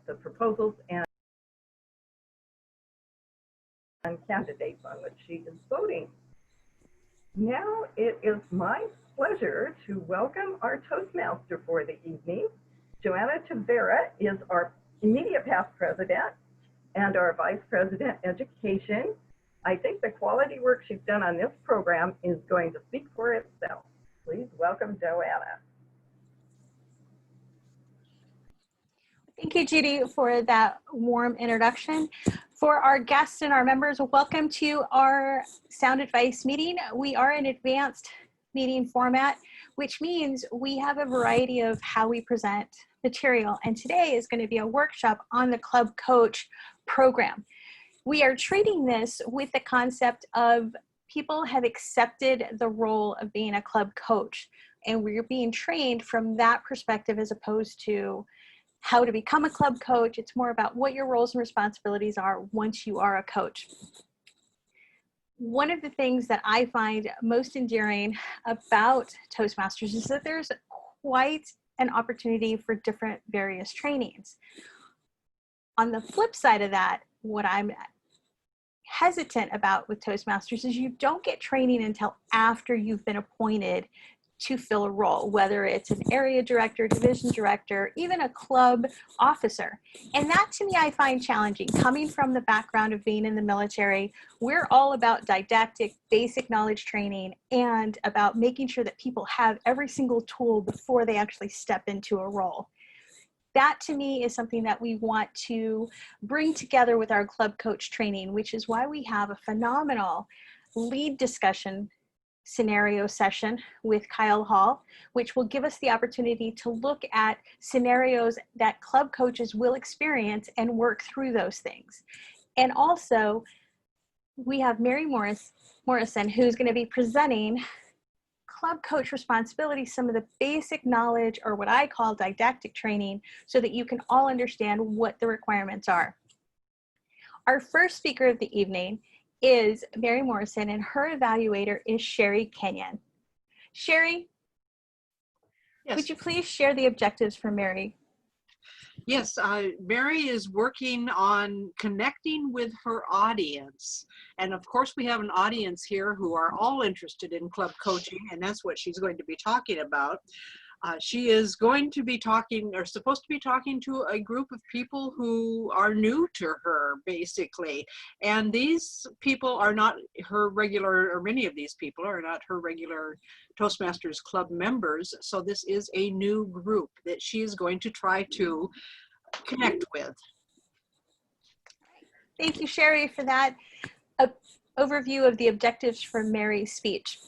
the proposals and candidates on which she is voting. Now it is my pleasure to welcome our Toastmaster for the evening. Joanna Tavera is our immediate past president and our vice president education. I think the quality work she's done on this program is going to speak for itself. Please welcome Joanna. Thank you, Judy, for that warm introduction. For our guests and our members, welcome to our Sound Advice meeting. We are an advanced meeting format, which means we have a variety of how we present material. And today is going to be a workshop on the Club Coach program. We are treating this with the concept of people have accepted the role of being a club coach, and we're being trained from that perspective as opposed to how to become a club coach. It's more about what your roles and responsibilities are once you are a coach. One of the things that I find most endearing about Toastmasters is that there's quite an opportunity for different various trainings. On the flip side of that, what I'm hesitant about with Toastmasters is you don't get training until after you've been appointed to fill a role, whether it's an area director, division director, even a club officer. And that to me, I find challenging. Coming from the background of being in the military, we're all about didactic, basic knowledge training and about making sure that people have every single tool before they actually step into a role. That to me is something that we want to bring together with our club coach training, which is why we have a phenomenal lead discussion scenario session with Kyle Hall, which will give us the opportunity to look at scenarios that club coaches will experience and work through those things. And also, we have Mary Morrison, who's going to be presenting club coach responsibilities, some of the basic knowledge, or what I call didactic training, so that you can all understand what the requirements are. Our first speaker of the evening is Mary Morrison, and her evaluator is Sherry Kenyon. Sherry, yes. Would you please share the objectives for Mary? Yes, Mary is working on connecting with her audience. And of course, we have an audience here who are all interested in club coaching, and that's what she's going to be talking about. She is going to be talking, or supposed to be talking, to a group of people who are new to her, basically. And these people are not her regular, or many of these people are not her regular Toastmasters Club members. So this is a new group that she is going to try to connect with. Thank you, Sherry, for that overview of the objectives for Mary's speech.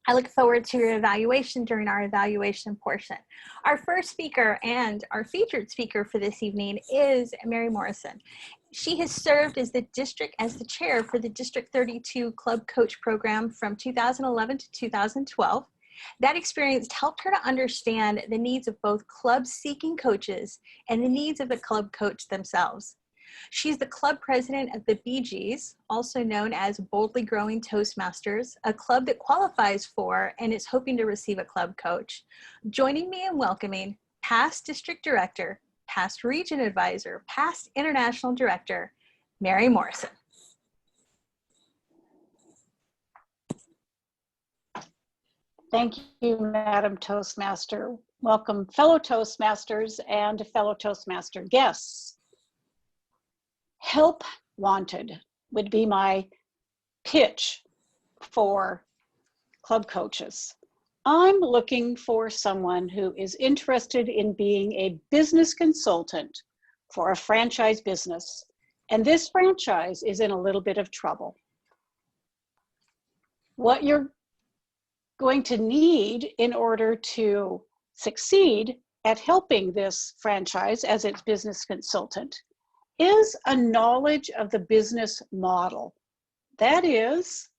I look forward to your evaluation during our evaluation portion. Our first speaker and our featured speaker for this evening is Mary Morrison. She has served as the chair for the District 32 Club Coach Program from 2011 to 2012. That experience helped her to understand the needs of both clubs seeking coaches and the needs of the club coach themselves. She's the club president of the BGs, also known as Boldly Growing Toastmasters, a club that qualifies for and is hoping to receive a club coach. Joining me in welcoming past district director, past region advisor, past international director, Mary Morrison. Thank you, Madam Toastmaster. Welcome, fellow Toastmasters and fellow Toastmaster guests. Help wanted would be my pitch for club coaches. I'm looking for someone who is interested in being a business consultant for a franchise business, and this franchise is in a little bit of trouble. What you're going to need in order to succeed at helping this franchise as its business consultant is a knowledge of the business model. That is,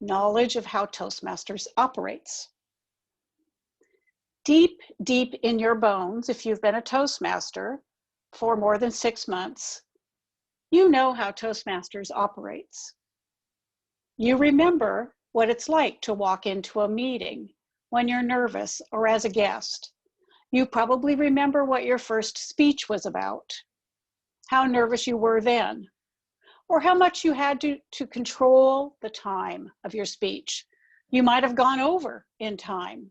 knowledge of how Toastmasters operates. Deep, deep in your bones, if you've been a Toastmaster for more than 6 months, you know how Toastmasters operates. You remember what it's like to walk into a meeting when you're nervous or as a guest. You probably remember what your first speech was about. how nervous you were then, or how much you had to control the time of your speech. You might have gone over in time.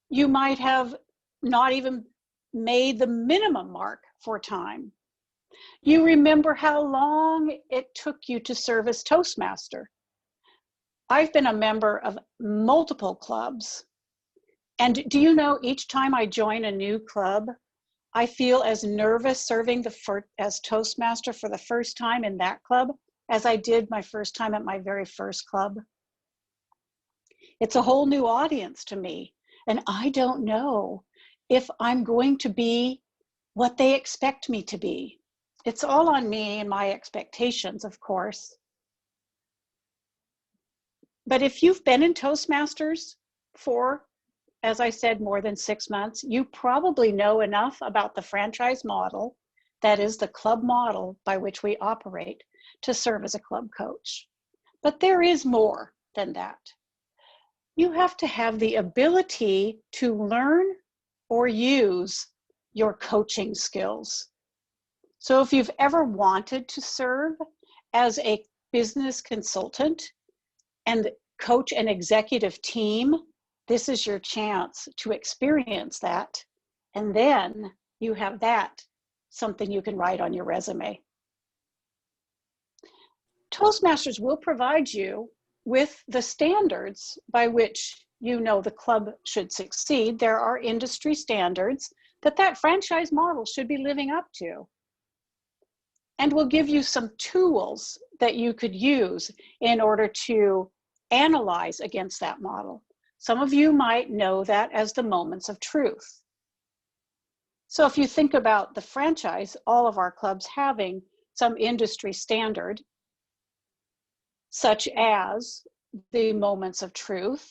You might have not even made the minimum mark for time. You remember how long it took you to serve as Toastmaster. I've been a member of multiple clubs. And do you know, each time I join a new club, I feel as nervous serving as Toastmaster for the first time in that club as I did my first time at my very first club. It's a whole new audience to me, and I don't know if I'm going to be what they expect me to be. It's all on me and my expectations, of course. But if you've been in Toastmasters for, as I said, more than 6 months, you probably know enough about the franchise model, that is the club model by which we operate, to serve as a club coach. But there is more than that. You have to have the ability to learn or use your coaching skills. So if you've ever wanted to serve as a business consultant and coach an executive team, this is your chance to experience that. And then you have that, something you can write on your resume. Toastmasters will provide you with the standards by which you know the club should succeed. There are industry standards that franchise model should be living up to. And we'll give you some tools that you could use in order to analyze against that model. Some of you might know that as the moments of truth. So if you think about the franchise, all of our clubs having some industry standard, such as the moments of truth,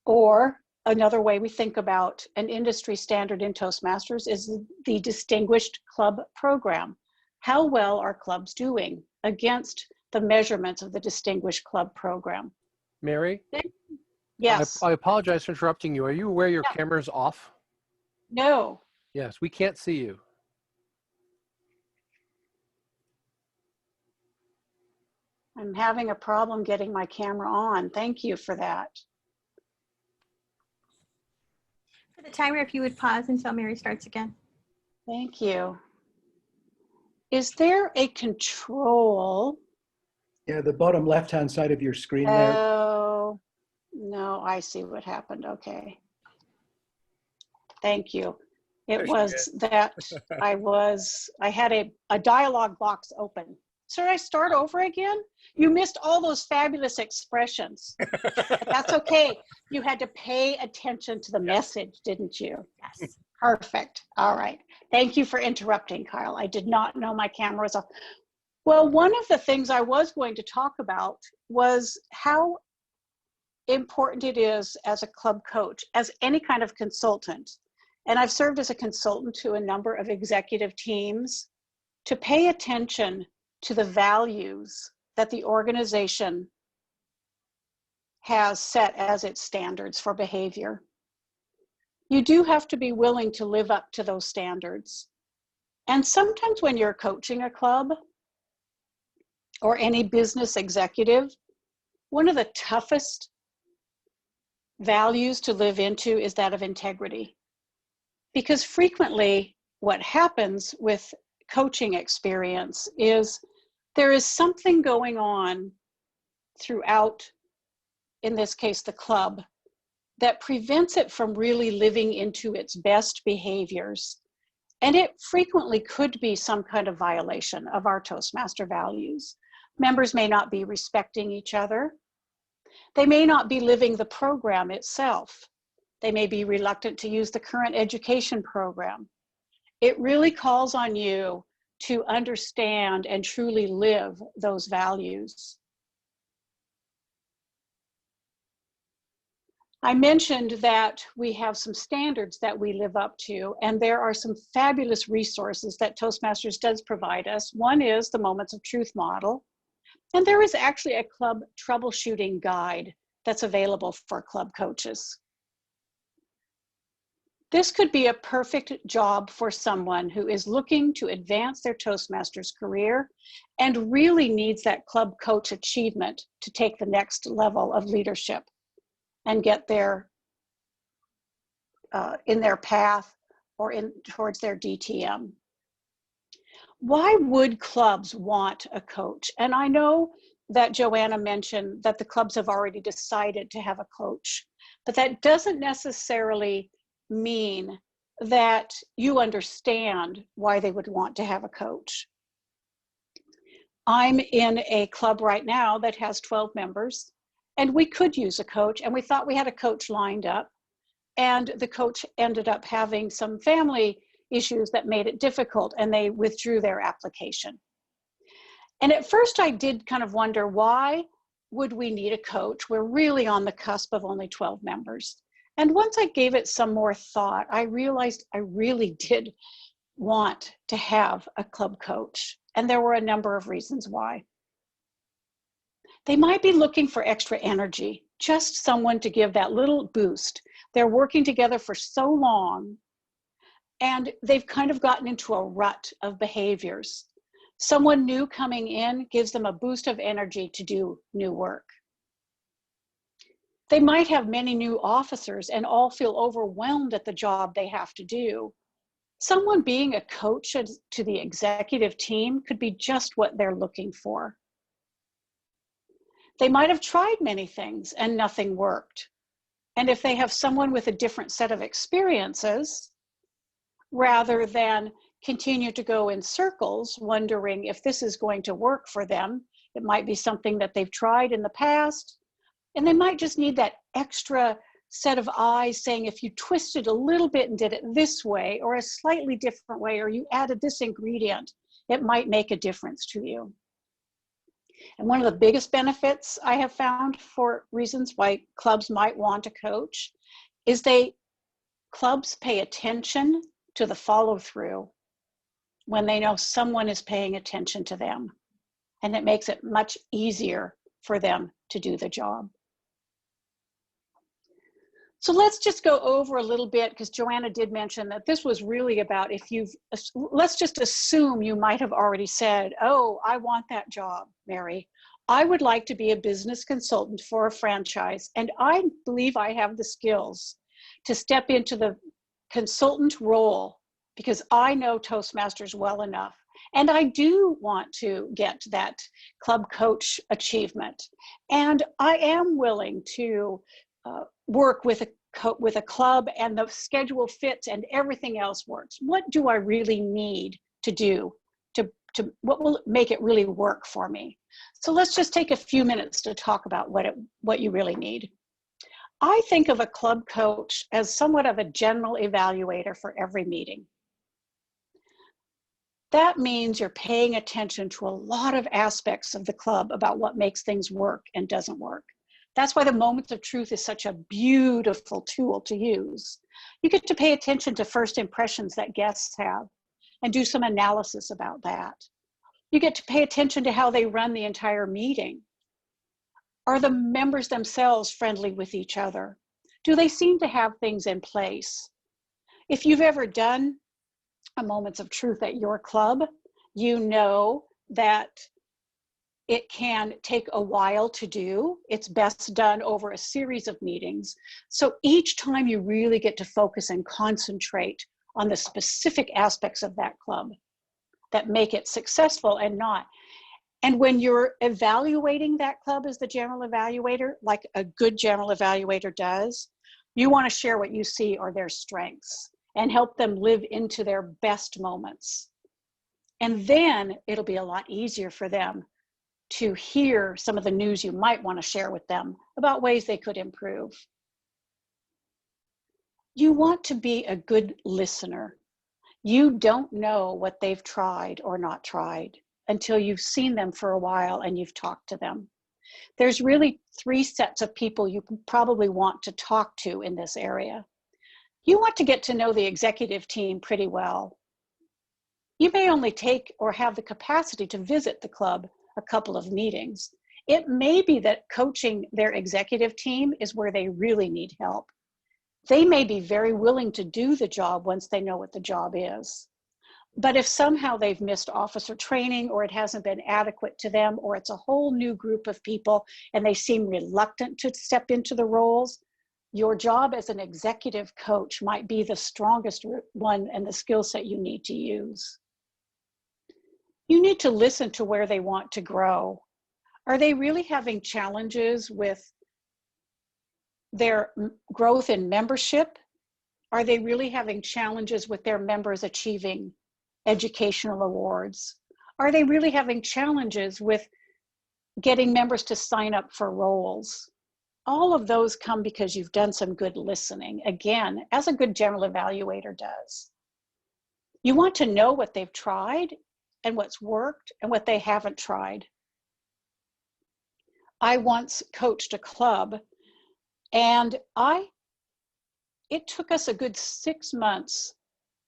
or another way we think about an industry standard in Toastmasters is the distinguished club program. How well are clubs doing against the measurements of the distinguished club program? Mary? Yes. I apologize for interrupting you. Are you aware your camera's off? No. Yes, we can't see you. I'm having a problem getting my camera on. Thank you for that. For the timer, if you would pause until Mary starts again. Thank you. Is there a control? Yeah, the bottom left-hand side of your screen there. Oh, no, I see what happened. Okay. Thank you. It was that I had a dialogue box open. Should I start over again? You missed all those fabulous expressions. But that's okay. You had to pay attention to the message, didn't you? Yes. Perfect. All right. Thank you for interrupting, Kyle. I did not know my camera was off. Well, one of the things I was going to talk about was how important it is as a club coach, as any kind of consultant. And I've served as a consultant to a number of executive teams to pay attention to the values that the organization has set as its standards for behavior. You do have to be willing to live up to those standards. And sometimes when you're coaching a club or any business executive, one of the toughest values to live into is that of integrity. Because frequently what happens with coaching experience is there is something going on throughout, in this case, the club, that prevents it from really living into its best behaviors. And it frequently could be some kind of violation of our Toastmaster values. Members may not be respecting each other. They may not be living the program itself. They may be reluctant to use the current education program. It really calls on you to understand and truly live those values. I mentioned that we have some standards that we live up to, and there are some fabulous resources that Toastmasters does provide us. One is the Moments of Truth model, and there is actually a club troubleshooting guide that's available for club coaches. This could be a perfect job for someone who is looking to advance their Toastmasters career and really needs that club coach achievement to take the next level of leadership and get there in their path or towards their DTM. Why would clubs want a coach? And I know that Joanna mentioned that the clubs have already decided to have a coach, but that doesn't necessarily mean that you understand why they would want to have a coach. I'm in a club right now that has 12 members, and we could use a coach, and we thought we had a coach lined up, and the coach ended up having some family issues that made it difficult, and they withdrew their application. And at first I did kind of wonder, why would we need a coach? We're really on the cusp of only 12 members. And once I gave it some more thought, I realized I really did want to have a club coach. And there were a number of reasons why. They might be looking for extra energy, just someone to give that little boost. They're working together for so long, and they've kind of gotten into a rut of behaviors. Someone new coming in gives them a boost of energy to do new work. They might have many new officers and all feel overwhelmed at the job they have to do. Someone being a coach to the executive team could be just what they're looking for. They might have tried many things and nothing worked. And if they have someone with a different set of experiences, rather than continue to go in circles, wondering if this is going to work for them, it might be something that they've tried in the past, and they might just need that extra set of eyes saying, if you twisted a little bit and did it this way, or a slightly different way, or you added this ingredient, it might make a difference to you. And one of the biggest benefits I have found for reasons why clubs might want a coach is clubs pay attention to the follow-through when they know someone is paying attention to them. And it makes it much easier for them to do the job. So let's just go over a little bit, because Joanna did mention that this was really about let's just assume you might have already said, oh, I want that job, Mary. I would like to be a business consultant for a franchise, and I believe I have the skills to step into the consultant role because I know Toastmasters well enough. And I do want to get that club coach achievement. And I am willing to work with a club, and the schedule fits and everything else works. What do I really need to do what will make it really work for me? So let's just take a few minutes to talk about what you really need. I think of a club coach as somewhat of a general evaluator for every meeting. That means you're paying attention to a lot of aspects of the club about what makes things work and doesn't work. That's why the moments of truth is such a beautiful tool to use. You get to pay attention to first impressions that guests have and do some analysis about that. You get to pay attention to how they run the entire meeting. Are the members themselves friendly with each other? Do they seem to have things in place? If you've ever done a moments of truth at your club, you know that it can take a while to do. It's best done over a series of meetings. So each time you really get to focus and concentrate on the specific aspects of that club that make it successful and not. And when you're evaluating that club as the general evaluator, like a good general evaluator does, you want to share what you see are their strengths and help them live into their best moments. And then it'll be a lot easier for them to hear some of the news you might want to share with them about ways they could improve. You want to be a good listener. You don't know what they've tried or not tried until you've seen them for a while and you've talked to them. There's really 3 sets of people you probably want to talk to in this area. You want to get to know the executive team pretty well. You may only take or have the capacity to visit the club a couple of meetings. It may be that coaching their executive team is where they really need help. They may be very willing to do the job once they know what the job is. But if somehow they've missed officer training, or it hasn't been adequate to them, or it's a whole new group of people and they seem reluctant to step into the roles, your job as an executive coach might be the strongest one and the skill set you need to use. You need to listen to where they want to grow. Are they really having challenges with their growth in membership? Are they really having challenges with their members achieving educational awards? Are they really having challenges with getting members to sign up for roles? All of those come because you've done some good listening, again, as a good general evaluator does. You want to know what they've tried and what's worked and what they haven't tried. I once coached a club, and it took us a good 6 months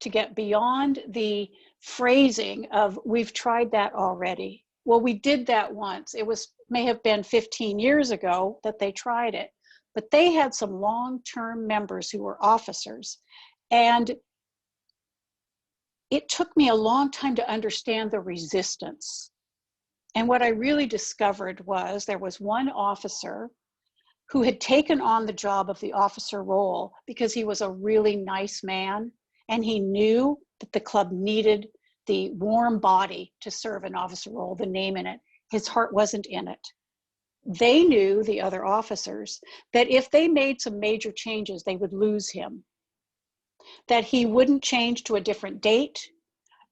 to get beyond the phrasing of, we've tried that already. Well, we did that once. It may have been 15 years ago that they tried it, but they had some long-term members who were officers. And it took me a long time to understand the resistance. And what I really discovered was there was one officer who had taken on the job of the officer role because he was a really nice man, and he knew that the club needed the warm body to serve an officer role, the name in it. His heart wasn't in it. They knew, the other officers, that if they made some major changes, they would lose him, that he wouldn't change to a different date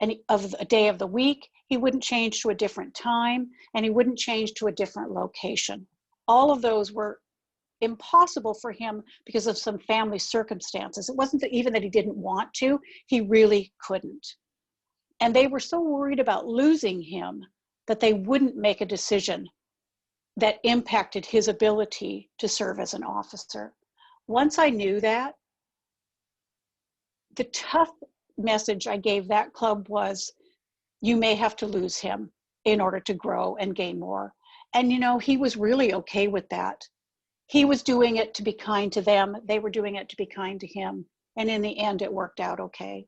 and of a day of the week, he wouldn't change to a different time, and he wouldn't change to a different location. All of those were impossible for him because of some family circumstances. It wasn't even that he didn't want to, he really couldn't. And they were so worried about losing him that they wouldn't make a decision that impacted his ability to serve as an officer. Once I knew that, the tough message I gave that club was, you may have to lose him in order to grow and gain more. And you know, he was really okay with that. He was doing it to be kind to them. They were doing it to be kind to him. And in the end, it worked out okay.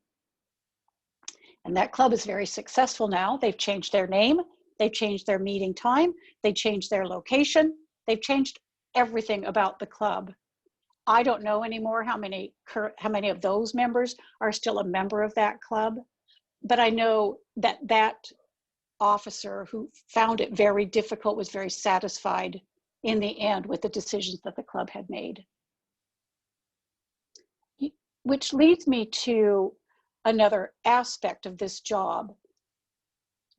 And that club is very successful now. They've changed their name. They've changed their meeting time. They changed their location. They've changed everything about the club. I don't know anymore how many of those members are still a member of that club, but I know that that officer who found it very difficult was very satisfied in the end with the decisions that the club had made. Which leads me to another aspect of this job.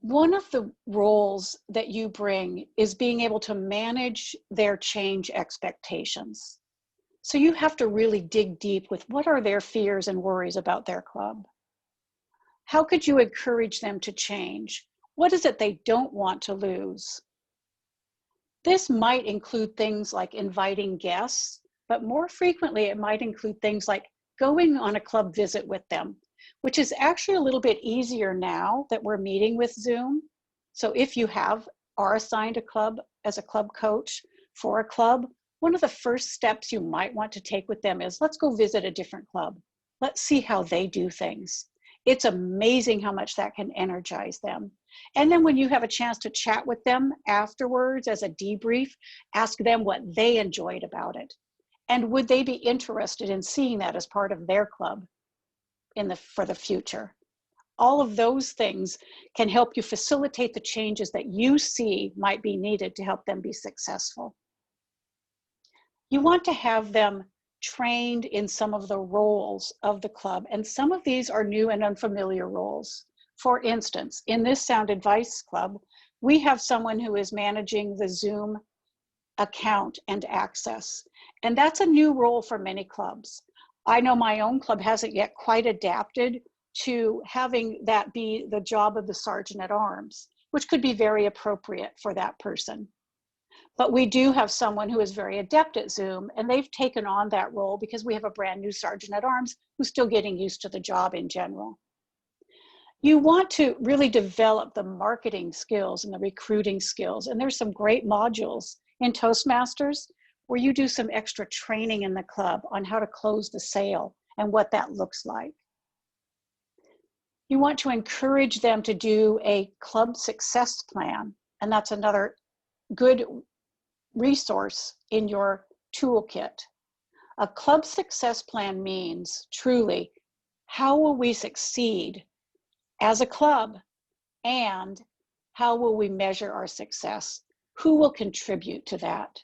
One of the roles that you bring is being able to manage their change expectations. So you have to really dig deep with what are their fears and worries about their club. How could you encourage them to change? What is it they don't want to lose? This might include things like inviting guests, but more frequently it might include things like going on a club visit with them, which is actually a little bit easier now that we're meeting with Zoom. So if you are assigned a club as a club coach for a club, one of the first steps you might want to take with them is, let's go visit a different club. Let's see how they do things. It's amazing how much that can energize them. And then when you have a chance to chat with them afterwards as a debrief, ask them what they enjoyed about it. And would they be interested in seeing that as part of their club for the future? All of those things can help you facilitate the changes that you see might be needed to help them be successful. You want to have them trained in some of the roles of the club, and some of these are new and unfamiliar roles. For instance, in this Sound Advice Club, we have someone who is managing the Zoom account and access, and that's a new role for many clubs. I know my own club hasn't yet quite adapted to having that be the job of the Sergeant at Arms, which could be very appropriate for that person. But we do have someone who is very adept at Zoom, and they've taken on that role because we have a brand new Sergeant at Arms who's still getting used to the job in general. You want to really develop the marketing skills and the recruiting skills, and there's some great modules in Toastmasters where you do some extra training in the club on how to close the sale and what that looks like. You want to encourage them to do a club success plan, and that's another good resource in your toolkit. A club success plan means truly, how will we succeed as a club, and how will we measure our success? Who will contribute to that?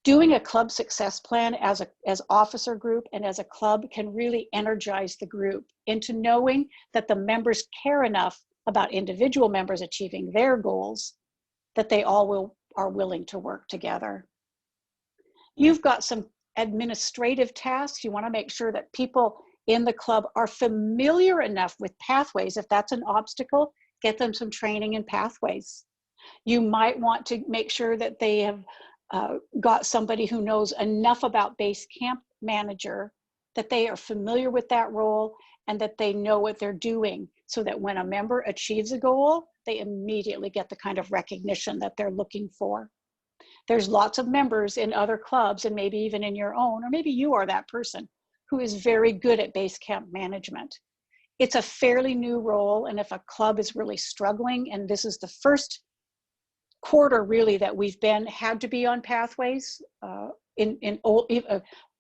Doing a club success plan as officer group and as a club can really energize the group into knowing that the members care enough about individual members achieving their goals that they all are willing to work together. You've got some administrative tasks. You want to make sure that people in the club are familiar enough with pathways. If that's an obstacle, get them some training in pathways. You might want to make sure that they have got somebody who knows enough about base camp manager, that they are familiar with that role and that they know what they're doing, so that when a member achieves a goal, they immediately get the kind of recognition that they're looking for. There's lots of members in other clubs, and maybe even in your own, or maybe you are that person who is very good at base camp management. It's a fairly new role, and if a club is really struggling, and this is the first quarter really that we've had to be on pathways in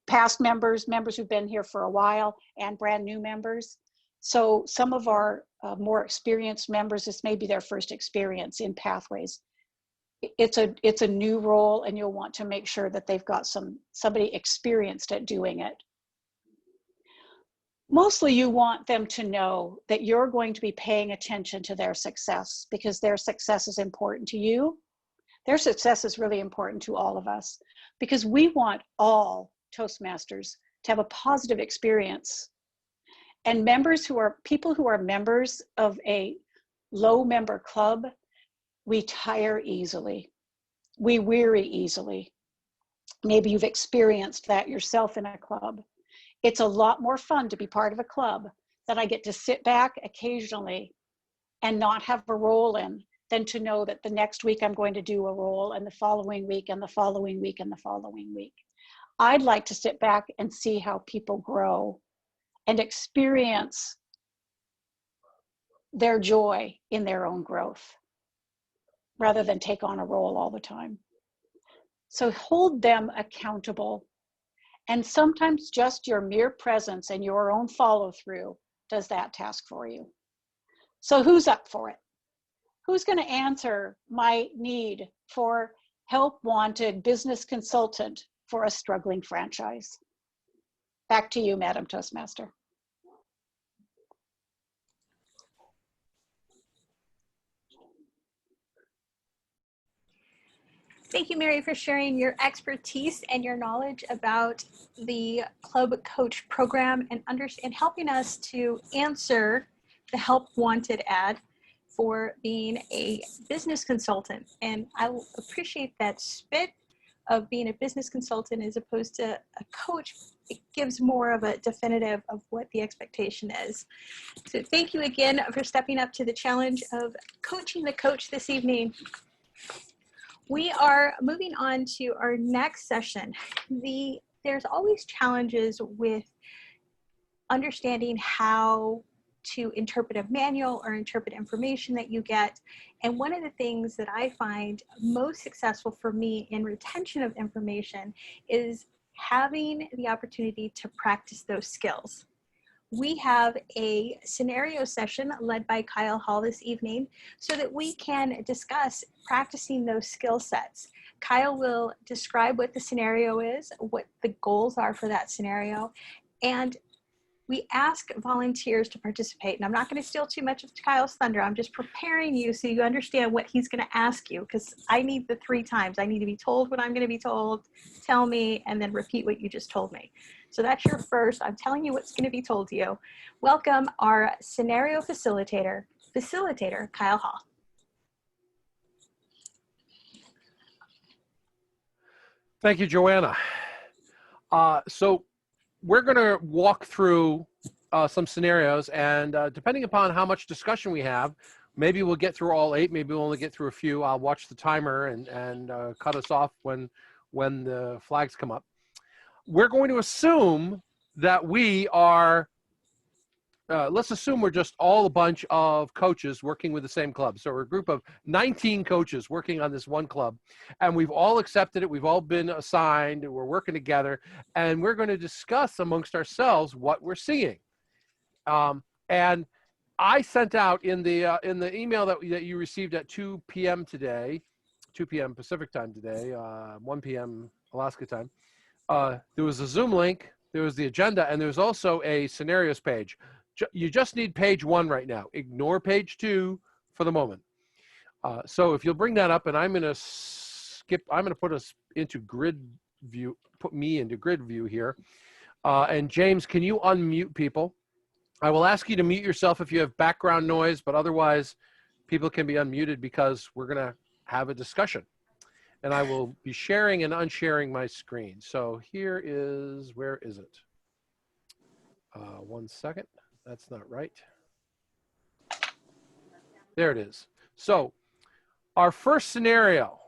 past members who've been here for a while, and brand new members. So some of our more experienced members, this may be their first experience in pathways. It's a new role, and you'll want to make sure that they've got somebody experienced at doing it. Mostly you want them to know that you're going to be paying attention to their success, because their success is important to you. Their success is really important to all of us, because we want all Toastmasters to have a positive experience. And people who are members of a low member club, we tire easily. We weary easily. Maybe you've experienced that yourself in a club. It's a lot more fun to be part of a club that I get to sit back occasionally and not have a role in, than to know that the next week I'm going to do a role, and the following week and the following week and the following week. I'd like to sit back and see how people grow and experience their joy in their own growth, rather than take on a role all the time. So hold them accountable. And sometimes just your mere presence and your own follow through does that task for you. So who's up for it? Who's going to answer my need for help wanted business consultant for a struggling franchise? Back to you, Madam Toastmaster. Thank you, Mary, for sharing your expertise and your knowledge about the Club Coach program and helping us to answer the Help Wanted ad for being a business consultant. And I appreciate that spit of being a business consultant as opposed to a coach. It gives more of a definitive of what the expectation is. So thank you again for stepping up to the challenge of coaching the coach this evening. We are moving on to our next session. There's always challenges with understanding how to interpret a manual or interpret information that you get. And one of the things that I find most successful for me in retention of information is having the opportunity to practice those skills. We have a scenario session led by Kyle Hall this evening so that we can discuss practicing those skill sets. Kyle will describe what the scenario is, what the goals are for that scenario, and we ask volunteers to participate. And I'm not going to steal too much of Kyle's thunder. I'm just preparing you so you understand what he's going to ask you, because I need the 3 times. I need to be told what I'm going to be told, tell me, and then repeat what you just told me. So that's your first. I'm telling you what's going to be told to you. Welcome our scenario facilitator, Kyle Hall. Thank you, Joanna. So we're going to walk through some scenarios, and depending upon how much discussion we have, maybe we'll get through all 8, maybe we'll only get through a few. I'll watch the timer and cut us off when when the flags come up. We're going to assume that we are, let's assume we're just all a bunch of coaches working with the same club. So we're a group of 19 coaches working on this one club, and we've all accepted it. We've all been assigned. We're working together, and we're going to discuss amongst ourselves what we're seeing. And I sent out in the email that you received at 2 p.m. today, 2 p.m. Pacific time today, 1 p.m. Alaska time. There was a Zoom link, there was the agenda, and there's also a scenarios page. You just need page 1 right now. Ignore page 2 for the moment. So if you'll bring that up, and I'm going to put us into grid view, put me into grid view here. And James, can you unmute people? I will ask you to mute yourself if you have background noise, but otherwise people can be unmuted because we're going to have a discussion. And I will be sharing and unsharing my screen. So here is, where is it? 1 second. That's not right. There it is. So our first scenario.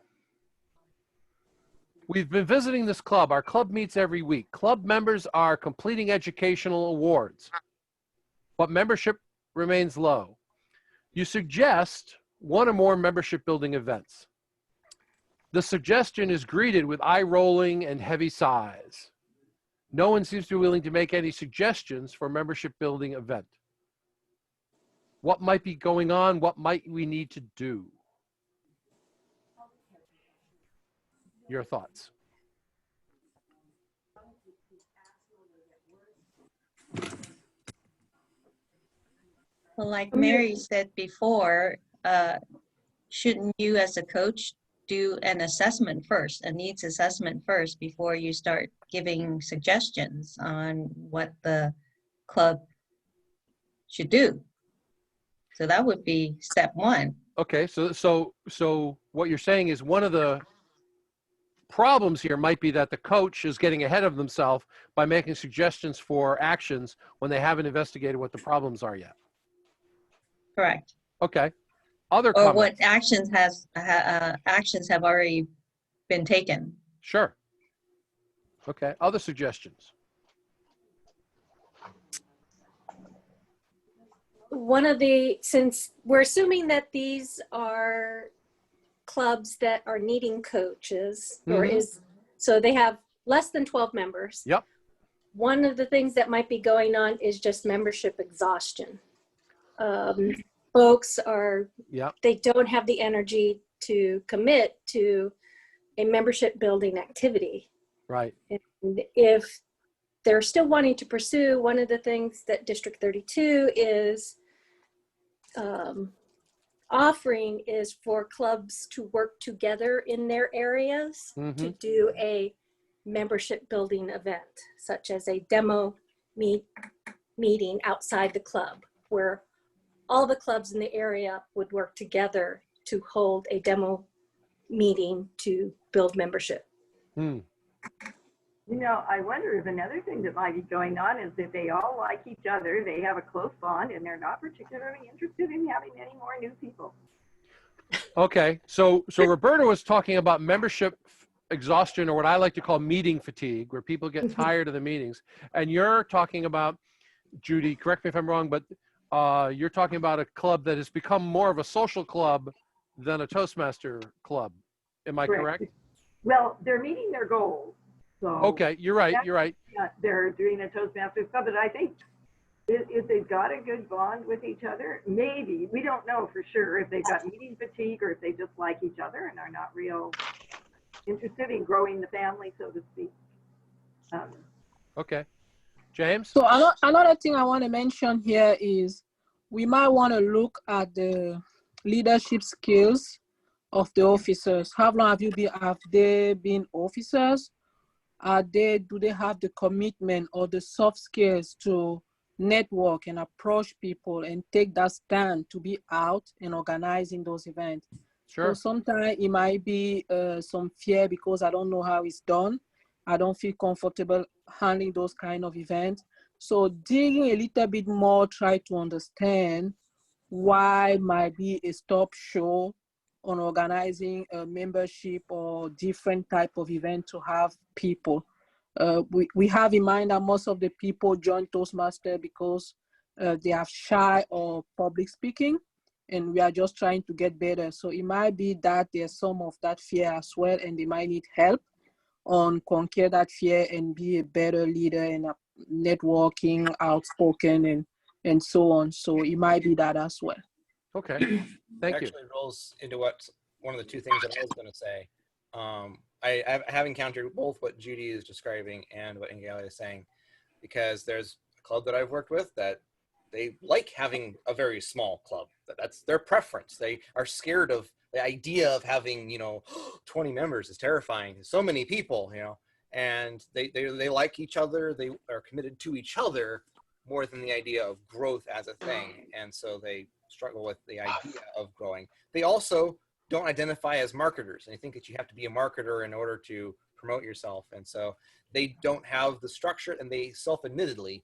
We've been visiting this club. Our club meets every week. Club members are completing educational awards, but membership remains low. You suggest one or more membership building events. The suggestion is greeted with eye rolling and heavy sighs. No one seems to be willing to make any suggestions for a membership building event. What might be going on? What might we need to do? Your thoughts? Well, like Mary said before, shouldn't you as a coach do an assessment first, a needs assessment first, before you start giving suggestions on what the club should do? So that would be step 1. Okay, so what you're saying is one of the problems here might be that the coach is getting ahead of themselves by making suggestions for actions when they haven't investigated what the problems are yet. Correct. Okay. Other Or comments? what actions have already been taken. Sure. Okay. Other suggestions? Since we're assuming that these are clubs that are needing coaches, so they have less than 12 members. Yep. One of the things that might be going on is just membership exhaustion. Folks they don't have the energy to commit to a membership building activity. Right. And if they're still wanting to pursue, one of the things that District 32 is offering is for clubs to work together in their areas to do a membership building event, such as a demo meeting outside the club, where all the clubs in the area would work together to hold a demo meeting to build membership. You know, I wonder if another thing that might be going on is that they all like each other, they have a close bond, and they're not particularly interested in having any more new people. Okay, so Roberta was talking about membership exhaustion, or what I like to call meeting fatigue, where people get tired of the meetings. And you're talking about, Judy, correct me if I'm wrong, but you're talking about a club that has become more of a social club than a Toastmaster club. Am I correct? Well, they're meeting their goals. So okay, you're right. You're right. They're doing a Toastmasters club, but I think if they've got a good bond with each other, maybe, we don't know for sure if they've got meeting fatigue or if they just like each other and are not real interested in growing the family, so to speak. Okay. James? So another thing I want to mention here is we might want to look at the leadership skills of the officers. How long have they been officers? Do they have the commitment or the soft skills to network and approach people and take that stand to be out and organizing those events? Sure. So sometimes it might be some fear because I don't know how it's done. I don't feel comfortable handling those kind of events. So digging a little bit more, try to understand why might be a stop show on organizing a membership or different type of event to have people. We have in mind that most of the people join Toastmaster because they are shy or public speaking, and we are just trying to get better. So it might be that there's some of that fear as well, and they might need help on conquer that fear and be a better leader and networking, outspoken, and so on. So it might be that as well. Okay, thank you. Actually rolls into what one of the two things that I was going to say. I have encountered both what Judy is describing and what Ingalia is saying, because there's a club that I've worked with that they like having a very small club. That's their preference. They are scared of the idea of having, 20 members is terrifying. There's so many people, and they like each other. They are committed to each other more than the idea of growth as a thing. And so they struggle with the idea of growing. They also don't identify as marketers. And they think that you have to be a marketer in order to promote yourself. And so they don't have the structure, and they self-admittedly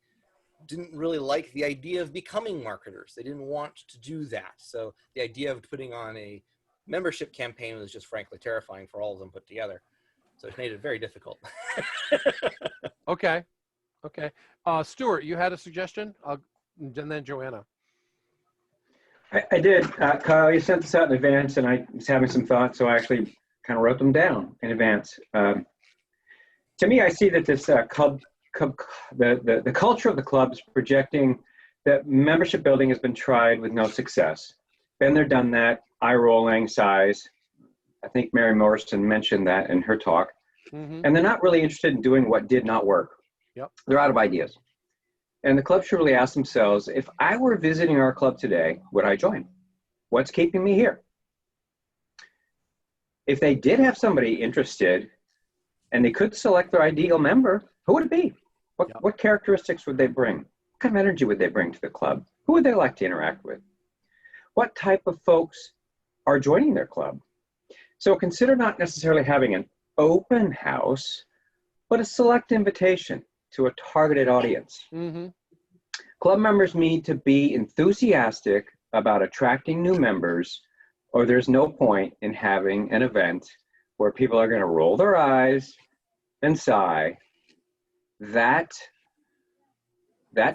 didn't really like the idea of becoming marketers. They didn't want to do that. So the idea of putting on a membership campaign was just frankly terrifying for all of them put together. So it made it very difficult. Okay. Stuart, you had a suggestion? And then Joanna. I did. Kyle, you sent this out in advance, and I was having some thoughts, so I actually kind of wrote them down in advance. To me, I see that this the culture of the club is projecting that membership building has been tried with no success. Been there, done that, eye-rolling, size. I think Mary Morrison mentioned that in her talk. Mm-hmm. And they're not really interested in doing what did not work. Yep. They're out of ideas. And the club should really ask themselves, if I were visiting our club today, would I join? What's keeping me here? If they did have somebody interested and they could select their ideal member, who would it be? What characteristics would they bring? What kind of energy would they bring to the club? Who would they like to interact with? What type of folks are joining their club? So consider not necessarily having an open house, but a select invitation to a targeted audience. Mm-hmm. Club members need to be enthusiastic about attracting new members, or there's no point in having an event where people are going to roll their eyes and sigh. That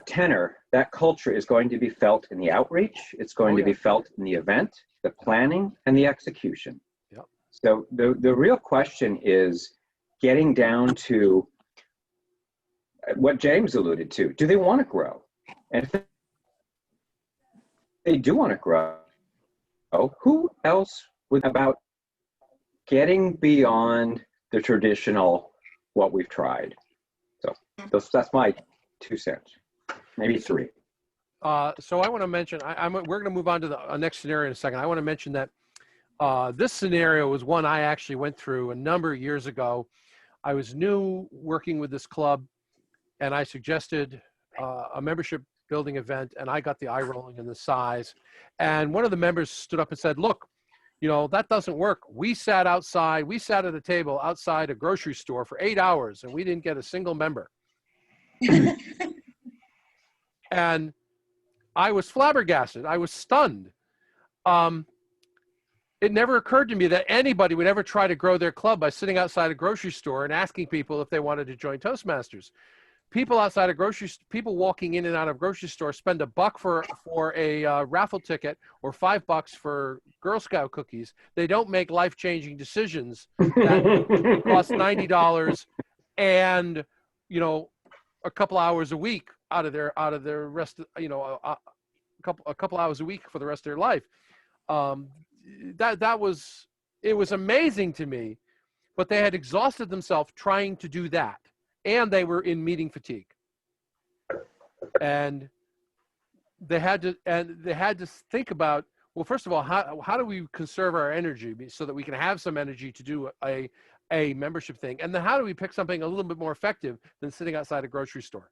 tenor, that culture is going to be felt in the outreach. It's going to be felt in the event, the planning, and the execution. Yep. So the real question is getting down to what James alluded to. Do they want to grow? And if they do want to grow, who else would about getting beyond the traditional what we've tried? So that's my 2 cents, maybe 3. So I want to mention, we're going to move on to the next scenario in a second. I want to mention that this scenario was one I actually went through a number of years ago. I was new working with this club, and I suggested a membership building event, and I got the eye rolling and the size. And one of the members stood up and said, look, that doesn't work. We sat outside. We sat at a table outside a grocery store for 8 hours, and we didn't get a single member. And I was flabbergasted. I was stunned. It never occurred to me that anybody would ever try to grow their club by sitting outside a grocery store and asking people if they wanted to join Toastmasters. People outside of people walking in and out of grocery stores spend $1 for a raffle ticket or $5 for Girl Scout cookies. They don't make life-changing decisions that cost $90 and a couple hours a week out of their rest, a couple hours a week for the rest of their life. It was amazing to me, but they had exhausted themselves trying to do that. And they were in meeting fatigue, and they had to think about, well, first of all, how do we conserve our energy so that we can have some energy to do a membership thing, and then how do we pick something a little bit more effective than sitting outside a grocery store?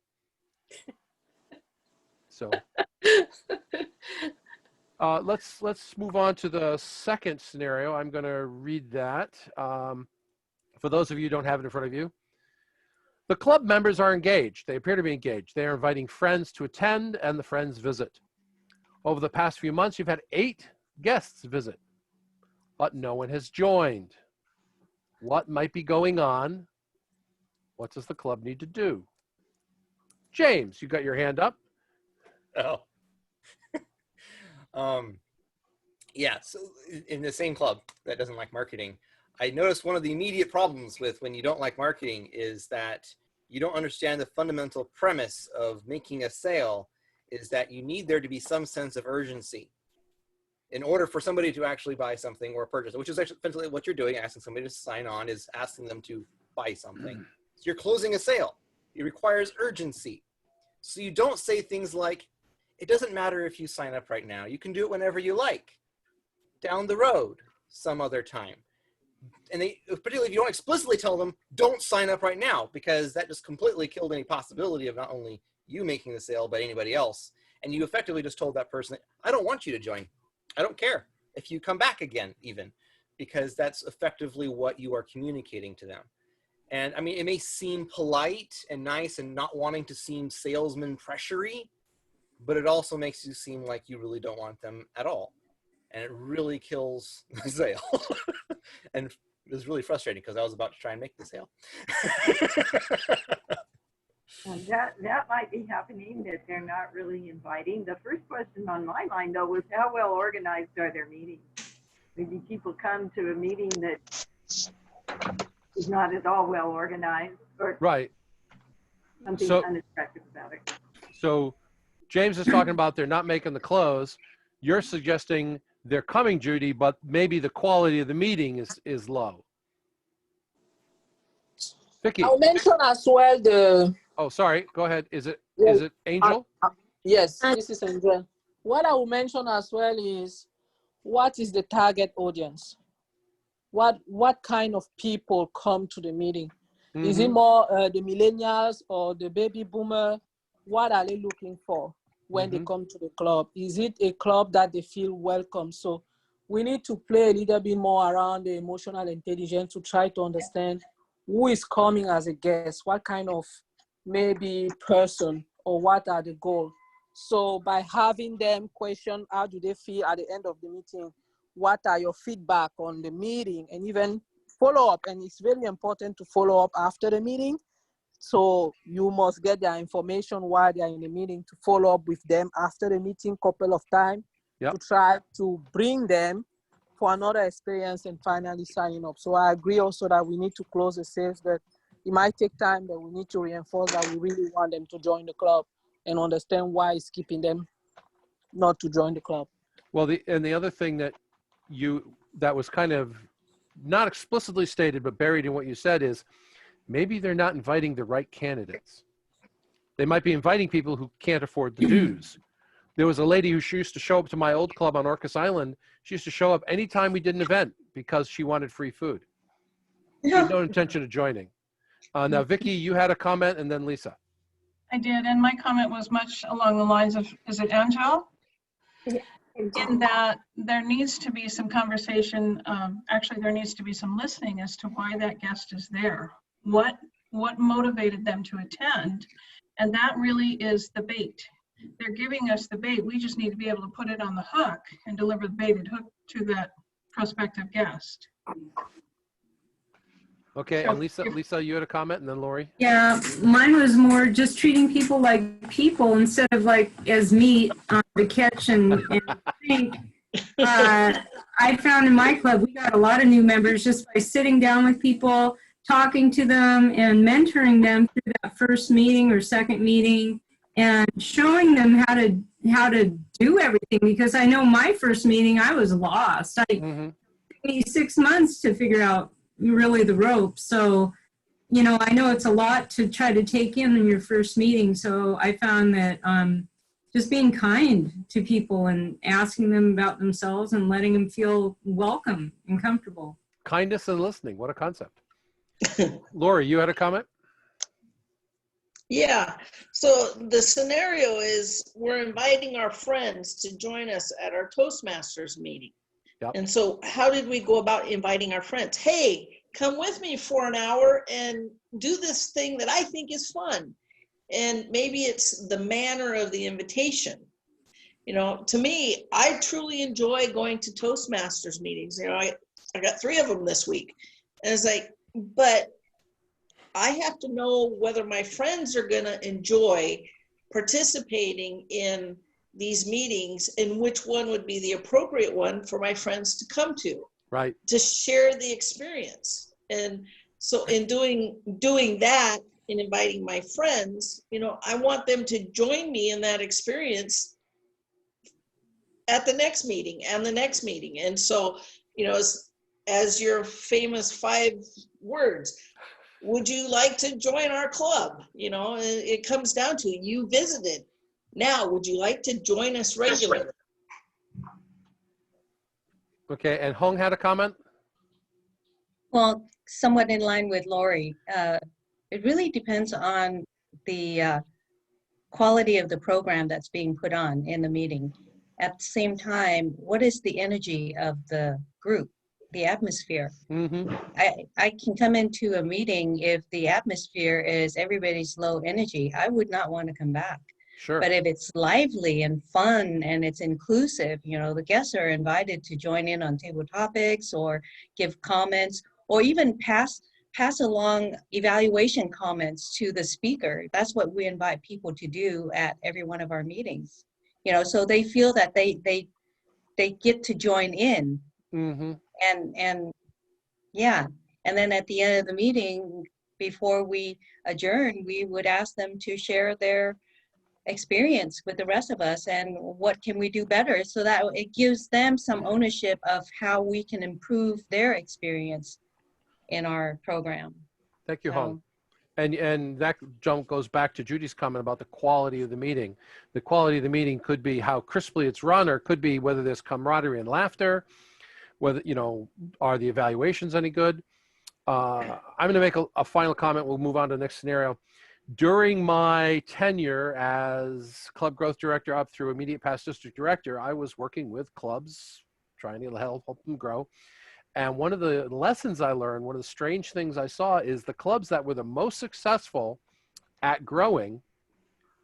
So let's move on to the second scenario. I'm going to read that for those of you who don't have it in front of you. The club members are engaged. They appear to be engaged. They are inviting friends to attend, and the friends visit. Over the past few months, you've had 8 guests visit. but no one has joined. What might be going on? What does the club need to do? James, you got your hand up. Oh. Yeah, so in the same club that doesn't like marketing, I noticed one of the immediate problems with when you don't like marketing is that you don't understand the fundamental premise of making a sale is that you need there to be some sense of urgency in order for somebody to actually buy something or purchase it, which is actually essentially what you're doing. Asking somebody to sign on is asking them to buy something. So you're closing a sale. It requires urgency. So you don't say things like, it doesn't matter if you sign up right now. You can do it whenever you like. Down the road, some other time. And they, particularly if you don't explicitly tell them, don't sign up right now, because that just completely killed any possibility of not only you making the sale, but anybody else. And you effectively just told that person, I don't want you to join. I don't care if you come back again, even, because that's effectively what you are communicating to them. And I mean, it may seem polite and nice and not wanting to seem salesman pressury, but it also makes you seem like you really don't want them at all. And it really kills the sale. And it was really frustrating because I was about to try and make the sale. And that might be happening, that they're not really inviting. The first question on my mind, though, was how well organized are their meetings? Maybe people come to a meeting that is not at all well organized, or Right. something unattractive about it. So James is talking about they're not making the close. You're suggesting they're coming, Judy, but maybe the quality of the meeting is low. Vicky. I'll mention as well the. Oh, sorry. Go ahead. Is it Angel? Yes, this is Angel. What I will mention as well is, what is the target audience? What kind of people come to the meeting? Mm-hmm. Is it more the millennials or the baby boomer? What are they looking for when they come to the club? Is it a club that they feel welcome? So we need to play a little bit more around the emotional intelligence to try to understand who is coming as a guest, what kind of maybe person, or what are the goals. So by having them question, how do they feel at the end of the meeting? What are your feedback on the meeting? And even follow up. And it's very important to follow up after the meeting. So you must get their information while they're in the meeting, to follow up with them after the meeting couple of times, to try to bring them for another experience and finally signing up. So I agree also that we need to close the sales, but it might take time, but we need to reinforce that we really want them to join the club and understand why it's keeping them not to join the club. Well, the other thing that was kind of not explicitly stated, but buried in what you said is, maybe they're not inviting the right candidates. They might be inviting people who can't afford the dues. There was a lady who used to show up to my old club on Orcas Island. She used to show up anytime we did an event because she wanted free food. She had no intention of joining. Now, Vicky, you had a comment, and then Lisa. I did, and my comment was much along the lines of, is it Angel? Yeah. In that there needs to be some conversation, actually there needs to be some listening as to why that guest is there. What motivated them to attend? And that really is the bait. They're giving us the bait. We just need to be able to put it on the hook and deliver the baited hook to that prospective guest. Okay, and Lisa, you had a comment, and then Lori. Yeah, mine was more just treating people like people instead of like as meat to catch and think. I found in my club, we got a lot of new members just by sitting down with people, talking to them and mentoring them through that first meeting or second meeting, and showing them how to do everything. Because I know my first meeting, I was lost. It took me 6 months to figure out really the ropes. So, I know it's a lot to try to take in your first meeting. So I found that just being kind to people and asking them about themselves and letting them feel welcome and comfortable. Kindness and listening. What a concept. Lori, you had a comment? Yeah. So the scenario is we're inviting our friends to join us at our Toastmasters meeting. Yep. And so how did we go about inviting our friends? Hey, come with me for an hour and do this thing that I think is fun. And maybe it's the manner of the invitation. You know, to me, I truly enjoy going to Toastmasters meetings. You know, I got 3 of them this week. And it's like, but I have to know whether my friends are going to enjoy participating in these meetings and which one would be the appropriate one for my friends to come to. Right. To share the experience. And so in doing that, in inviting my friends, you know, I want them to join me in that experience at the next meeting and the next meeting. And so, you know, as your famous 5 words, would you like to join our club? You know, it comes down to you visited. Now, would you like to join us regularly? Okay, and Hong had a comment? Well, somewhat in line with Lori, it really depends on the quality of the program that's being put on in the meeting. At the same time, what is the energy of the group, the atmosphere? Mm-hmm. I can come into a meeting if the atmosphere is everybody's low energy. I would not want to come back. Sure. But if it's lively and fun and it's inclusive, you know, the guests are invited to join in on table topics or give comments or even pass along evaluation comments to the speaker. That's what we invite people to do at every one of our meetings. You know, so they feel that they get to join in. Mm-hmm. And yeah, and then at the end of the meeting, before we adjourn, we would ask them to share their experience with the rest of us and what can we do better, so that it gives them some ownership of how we can improve their experience in our program. Thank you, Hong. And that jump goes back to Judy's comment about the quality of the meeting. The quality of the meeting could be how crisply it's run, or it could be whether there's camaraderie and laughter, whether, you know, are the evaluations any good? I'm going to make a final comment. We'll move on to the next scenario. During my tenure as club growth director up through immediate past district director, I was working with clubs, trying to help them grow. And one of the lessons I learned, one of the strange things I saw, is the clubs that were the most successful at growing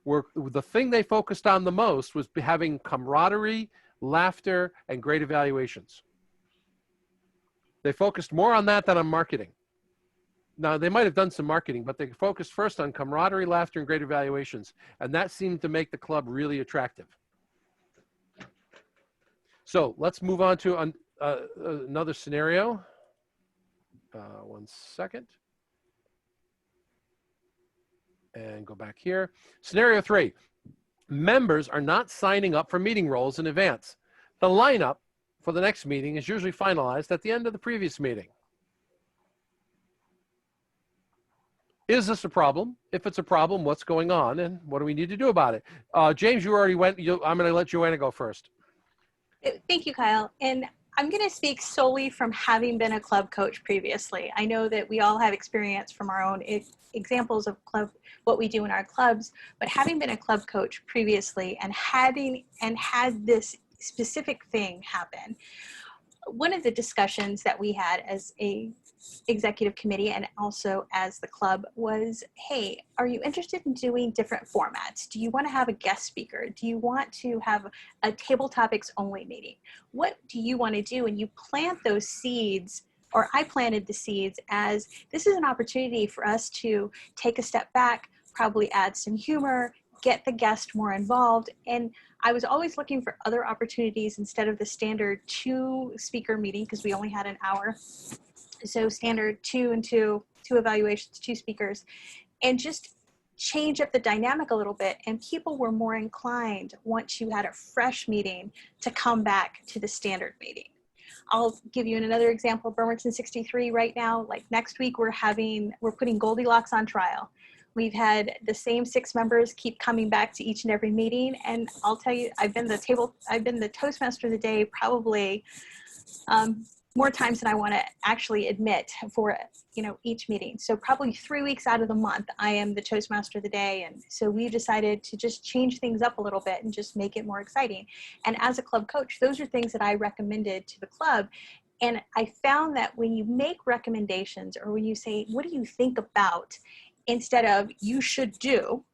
were the thing they focused on the most was having camaraderie, laughter, and great evaluations. They focused more on that than on marketing. Now, they might have done some marketing, but they focused first on camaraderie, laughter, and great evaluations. And that seemed to make the club really attractive. So let's move on to another scenario. One second. And go back here. Scenario 3. Members are not signing up for meeting roles in advance. The lineup for the next meeting is usually finalized at the end of the previous meeting. Is this a problem? If it's a problem, what's going on and what do we need to do about it? James, you already went. I'm going to let Joanna go first. Thank you, Kyle. And I'm going to speak solely from having been a club coach previously. I know that we all have experience from our own examples of what we do in our clubs, but having been a club coach previously and had this specific thing happen, one of the discussions that we had as a executive committee and also as the club was, hey, are you interested in doing different formats? Do you want to have a guest speaker? Do you want to have a table topics only meeting? What do you want to do? And you plant those seeds, or I planted the seeds as this is an opportunity for us to take a step back, probably add some humor, get the guest more involved. And I was always looking for other opportunities instead of the standard 2 speaker meeting, because we only had an hour. So standard 2 and 2 evaluations, 2 speakers, and just change up the dynamic a little bit. And people were more inclined, once you had a fresh meeting, to come back to the standard meeting. I'll give you another example. Bremerton 63 right now, like next week, we're putting Goldilocks on trial. We've had the same 6 members keep coming back to each and every meeting. And I'll tell you, I've been the Toastmaster of the day probably more times than I want to actually admit for, each meeting. So probably 3 weeks out of the month, I am the Toastmaster of the day. And so we've decided to just change things up a little bit and just make it more exciting. And as a club coach, those are things that I recommended to the club. And I found that when you make recommendations, or when you say, what do you think about, instead of you should do,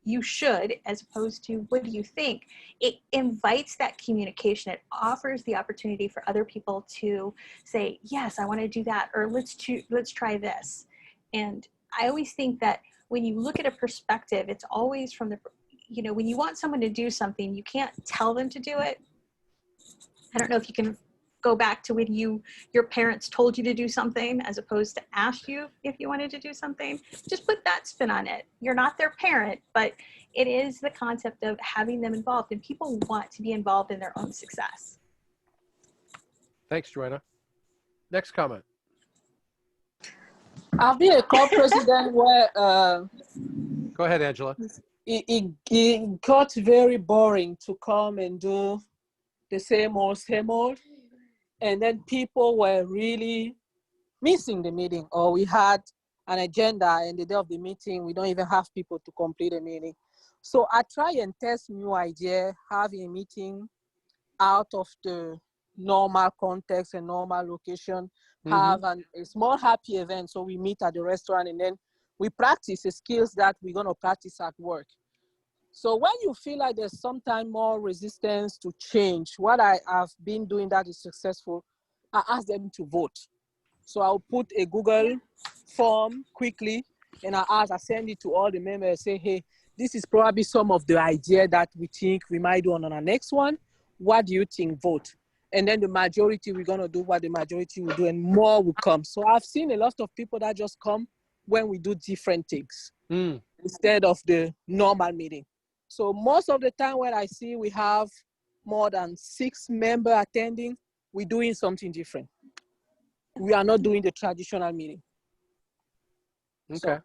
you should, as opposed to what do you think. It invites that communication. It offers the opportunity for other people to say, yes, I want to do that, or let's try this. And I always think that when you look at a perspective, it's always from the, when you want someone to do something, you can't tell them to do it. I don't know if you can go back to when your parents told you to do something as opposed to asked you if you wanted to do something. Just put that spin on it. You're not their parent, but it is the concept of having them involved, and people want to be involved in their own success. Thanks, Joanna. Next comment. I've been a club president where go ahead, Angela. It got very boring to come and do the same old. And then people were really missing the meeting, or we had an agenda and the day of the meeting, we don't even have people to complete a meeting. So I try and test new idea, having a meeting out of the normal context and normal location, have a small happy event. So we meet at the restaurant and then we practice the skills that we're going to practice at work. So when you feel like there's sometimes more resistance to change, what I have been doing that is successful, I ask them to vote. So I'll put a Google form quickly and I send it to all the members, say, hey, this is probably some of the idea that we think we might do on our next one. What do you think? Vote. And then the majority, we're going to do what the majority will do and more will come. So I've seen a lot of people that just come when we do different things instead of the normal meeting. So most of the time when I see we have more than 6 members attending, we're doing something different. We are not doing the traditional meeting. Okay.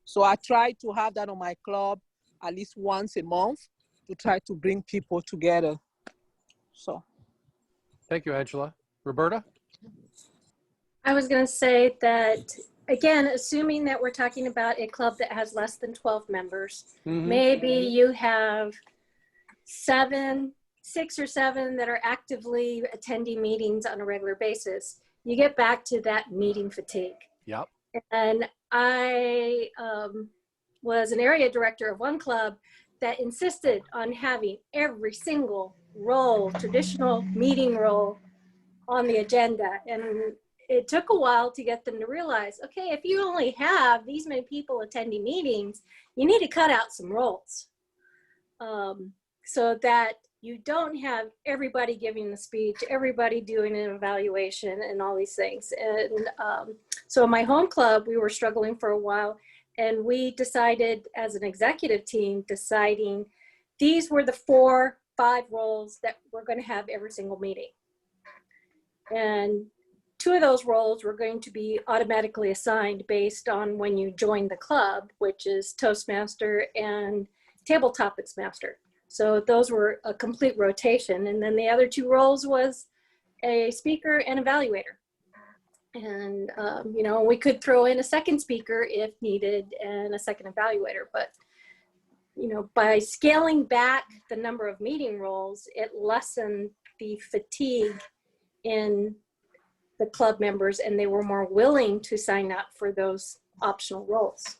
So I try to have that on my club at least once a month to try to bring people together. So. Thank you, Angela. Roberta? I was going to say that, again, assuming that we're talking about a club that has less than 12 members, maybe you have 6 or 7 that are actively attending meetings on a regular basis. You get back to that meeting fatigue. Yep. And I was an area director of one club that insisted on having every single role, traditional meeting role, on the agenda. And it took a while to get them to realize, okay, if you only have these many people attending meetings, you need to cut out some roles so that you don't have everybody giving the speech, everybody doing an evaluation and all these things. And so in my home club, we were struggling for a while, and we decided as an executive team, deciding these were the 4-5 roles that we're going to have every single meeting. And 2 of those roles were going to be automatically assigned based on when you join the club, which is Toastmaster and Table Topics Master. So those were a complete rotation. And then the other 2 roles was a speaker and evaluator. And, we could throw in a second speaker if needed and a second evaluator. But, by scaling back the number of meeting roles, it lessened the fatigue in the club members, and they were more willing to sign up for those optional roles.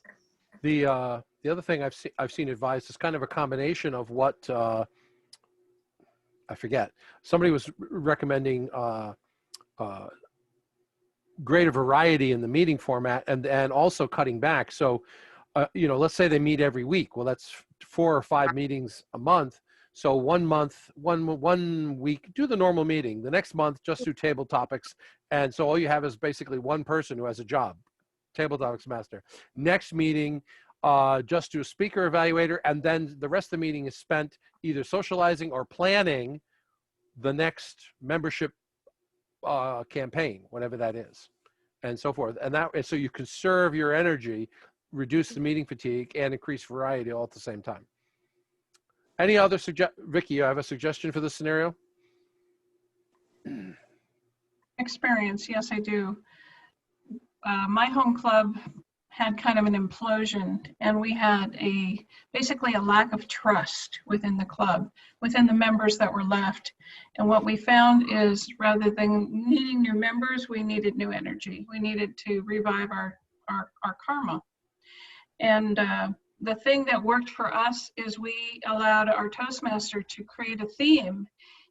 The other thing I've seen advised is kind of a combination of what I forget. Somebody was recommending greater variety in the meeting format and also cutting back. So, let's say they meet every week. Well, that's 4 or 5 meetings a month. So one week, do the normal meeting. The next month, just do table topics. And so all you have is basically one person who has a job, table topics master. Next meeting, just do a speaker evaluator. And then the rest of the meeting is spent either socializing or planning the next membership campaign, whatever that is, and so forth. And so you conserve your energy, reduce the meeting fatigue, and increase variety all at the same time. Any other Vicky, you have a suggestion for this scenario? Experience, yes, I do. My home club had kind of an implosion, and we had basically a lack of trust within the club, within the members that were left. And what we found is, rather than needing new members, we needed new energy. We needed to revive our karma. And the thing that worked for us is we allowed our Toastmaster to create a theme,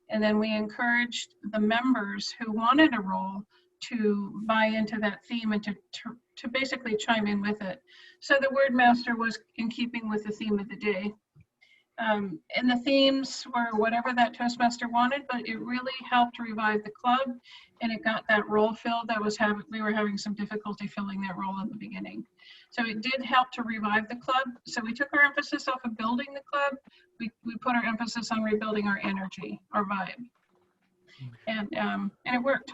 and then we encouraged the members who wanted a role to buy into that theme and to basically chime in with it. So the word master was in keeping with the theme of the day. And the themes were whatever that Toastmaster wanted, but it really helped revive the club, and it got that role filled that we were having some difficulty filling that role in the beginning. So it did help to revive the club. So we took our emphasis off of building the club. We put our emphasis on rebuilding our energy, our vibe, and it worked.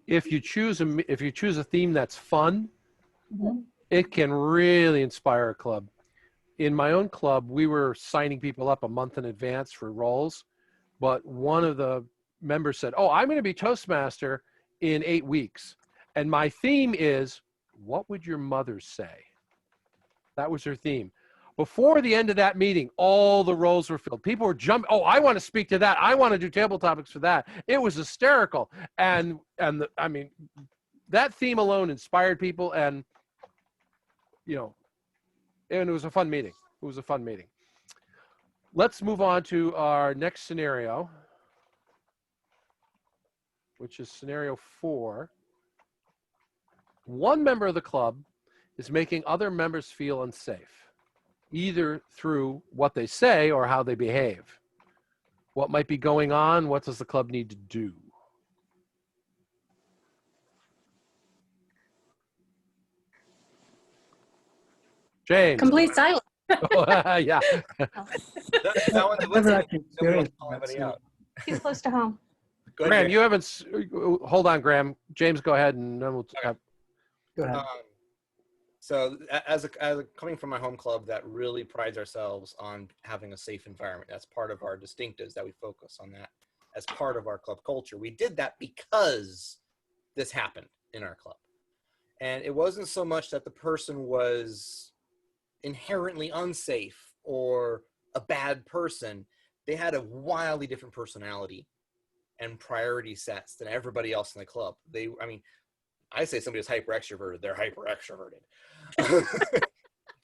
If you choose a theme that's fun, it can really inspire a club. In my own club, we were signing people up a month in advance for roles, but one of the members said, "Oh, I'm going to be Toastmaster in 8 weeks, and my theme is, what would your mother say?" That was her theme. Before the end of that meeting, all the roles were filled. People were jumping. "Oh, I want to speak to that. I want to do table topics for that." It was hysterical, I mean, that theme alone inspired people, and and it was a fun meeting. It was a fun meeting. Let's move on to our next scenario, which is scenario 4. One member of the club is making other members feel unsafe, either through what they say or how they behave. What might be going on? What does the club need to do? James. Complete silence. Yeah. That one's Never actually experienced that, anybody so- out. He's close to home. Go ahead, Graham, Jay. you haven't. Hold on, Graham. James, go ahead, and then we'll. Go ahead. So as coming from my home club that really prides ourselves on having a safe environment, that's part of our distinctives, that we focus on that as part of our club culture. We did that because this happened in our club. And it wasn't so much that the person was inherently unsafe or a bad person. They had a wildly different personality and priority sets than everybody else in the club. I say somebody was hyper extroverted, they're hyper extroverted.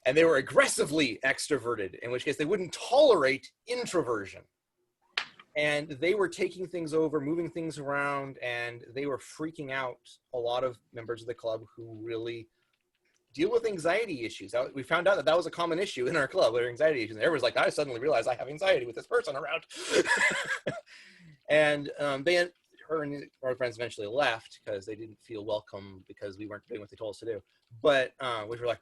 And they were aggressively extroverted, in which case they wouldn't tolerate introversion. And they were taking things over, moving things around, and they were freaking out a lot of members of the club who really deal with anxiety issues. We found out that was a common issue in our club, their anxiety issues. And everyone's like, I suddenly realized I have anxiety with this person around. And her and our friends eventually left because they didn't feel welcome because we weren't doing what they told us to do. But we were like,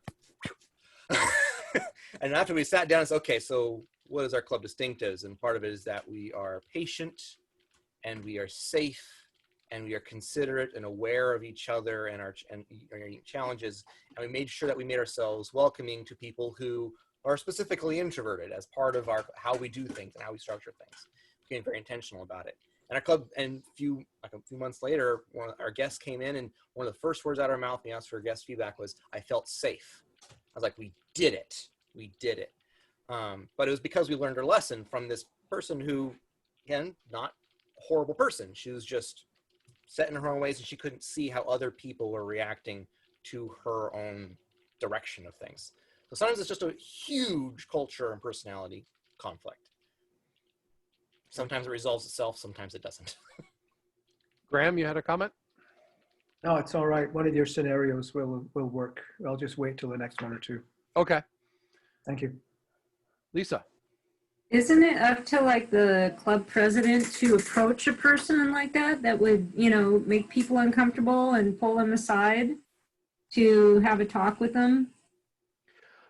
and after we sat down and said, okay, so what is our club distinctives? And part of it is that we are patient, and we are safe, and we are considerate and aware of each other and our challenges. And we made sure that we made ourselves welcoming to people who are specifically introverted as part of how we do things and how we structure things. Being very intentional about it. And our club, and a few months later, one of our guests came in, and one of the first words out of our mouth when we asked for guest feedback was, "I felt safe." I was like, we did it. We did it. But it was because we learned our lesson from this person who, again, not a horrible person. She was just set in her own ways, and she couldn't see how other people were reacting to her own direction of things. So sometimes it's just a huge culture and personality conflict. Sometimes it resolves itself, sometimes it doesn't. Graham, you had a comment? No, it's all right. One of your scenarios will work. I'll just wait till the next one or two. Okay. Thank you. Lisa. Isn't it up to like the club president to approach a person like that would, make people uncomfortable and pull them aside to have a talk with them?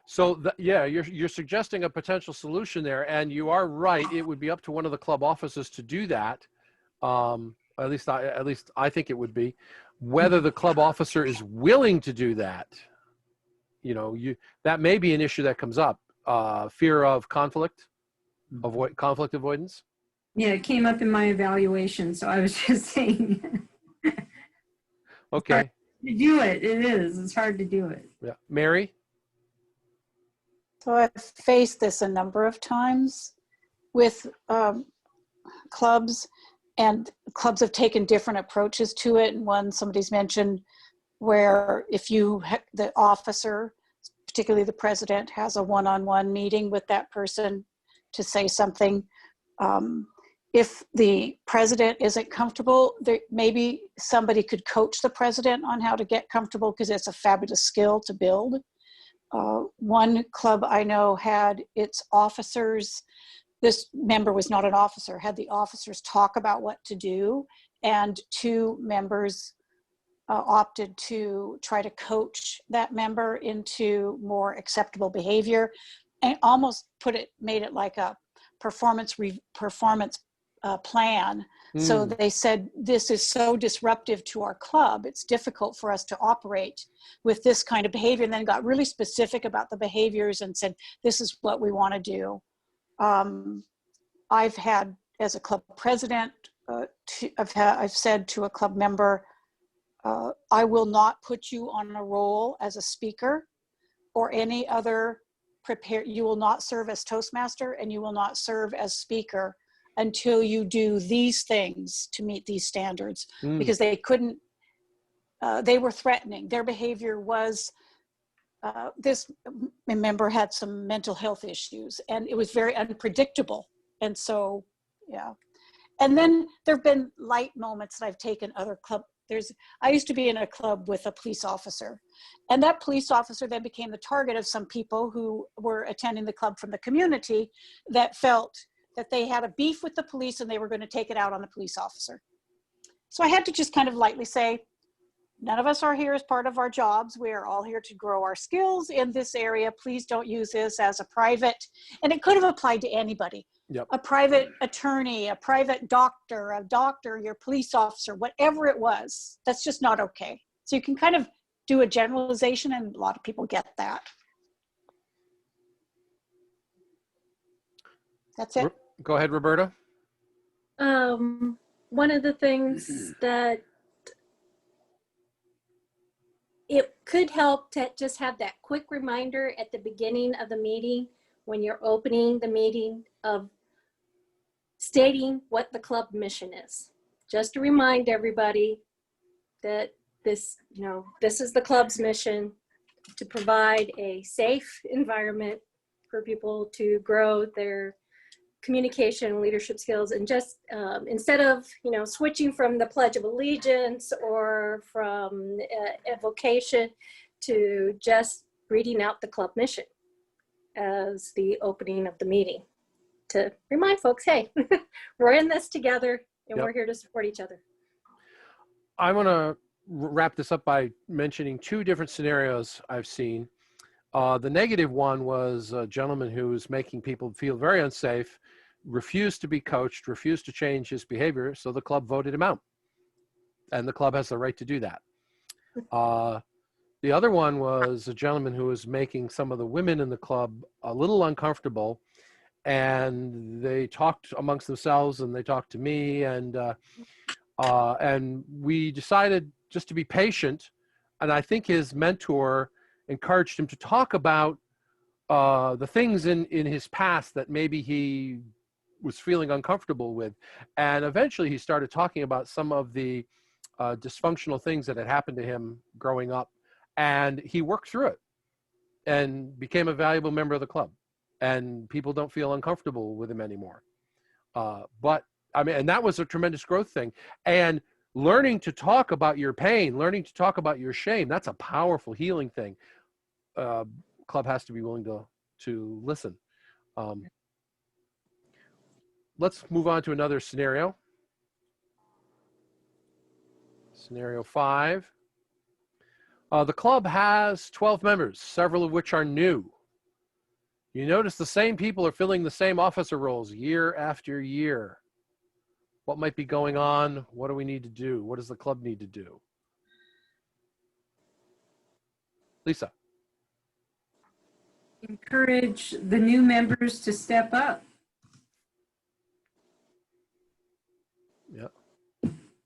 So yeah, you're suggesting a potential solution there, and you are right. It would be up to one of the club officers to do that. At least I think it would be. Whether the club officer is willing to do that, that may be an issue that comes up. Fear of conflict, conflict avoidance. Yeah, it came up in my evaluation, so I was just saying. Okay. To do it, it is. It's hard to do it. Yeah, Mary. So I've faced this a number of times with clubs, and clubs have taken different approaches to it. And one somebody's mentioned where if the officer, particularly the president, has a one-on-one meeting with that person to say something. If the president isn't comfortable, maybe somebody could coach the president on how to get comfortable, because it's a fabulous skill to build. One club I know had its officers, this member was not an officer, had the officers talk about what to do, and 2 members opted to try to coach that member into more acceptable behavior, and almost made it like a performance plan. So they said, this is so disruptive to our club, it's difficult for us to operate with this kind of behavior, and then got really specific about the behaviors and said, this is what we want to do. I've had, as a club president, I've said to a club member, I will not put you on a role as a speaker or any other you will not serve as Toastmaster, and you will not serve as speaker until you do these things to meet these standards, because they couldn't, they were threatening. Their behavior was, this member had some mental health issues, and it was very unpredictable. And so, yeah. And then there've been light moments that I've taken other club. I used to be in a club with a police officer, and that police officer then became the target of some people who were attending the club from the community that felt that they had a beef with the police and they were going to take it out on the police officer. So I had to just kind of lightly say, none of us are here as part of our jobs. We are all here to grow our skills in this area. Please don't use this as a private, and it could have applied to anybody. Yep. A private attorney, a private doctor, your police officer, whatever it was, that's just not okay. So you can kind of do a generalization, and a lot of people get that. That's it. Go ahead, Roberta. One of the things that it could help to just have that quick reminder at the beginning of the meeting, when you're opening the meeting, of stating what the club mission is. Just to remind everybody that this is the club's mission, to provide a safe environment for people to grow their communication and leadership skills, and just instead of switching from the Pledge of Allegiance or from evocation to just reading out the club mission as the opening of the meeting, to remind folks, hey, we're in this together, and we're here to support each other. I want to wrap this up by mentioning 2 different scenarios I've seen. The negative one was a gentleman who was making people feel very unsafe, refused to be coached, refused to change his behavior, so the club voted him out. And the club has the right to do that. The other one was a gentleman who was making some of the women in the club a little uncomfortable, and they talked amongst themselves, and they talked to me, and we decided just to be patient. And I think his mentor encouraged him to talk about the things in his past that maybe he was feeling uncomfortable with. And eventually he started talking about some of the dysfunctional things that had happened to him growing up. And he worked through it and became a valuable member of the club. And people don't feel uncomfortable with him anymore. But I mean, and that was a tremendous growth thing. And learning to talk about your pain, learning to talk about your shame, that's a powerful healing thing. Club has to be willing to listen. Let's move on to another scenario. Scenario 5. The club has 12 members, several of which are new. You notice the same people are filling the same officer roles year after year. What might be going on? What do we need to do? What does the club need to do? Lisa. Encourage the new members to step up. Yeah.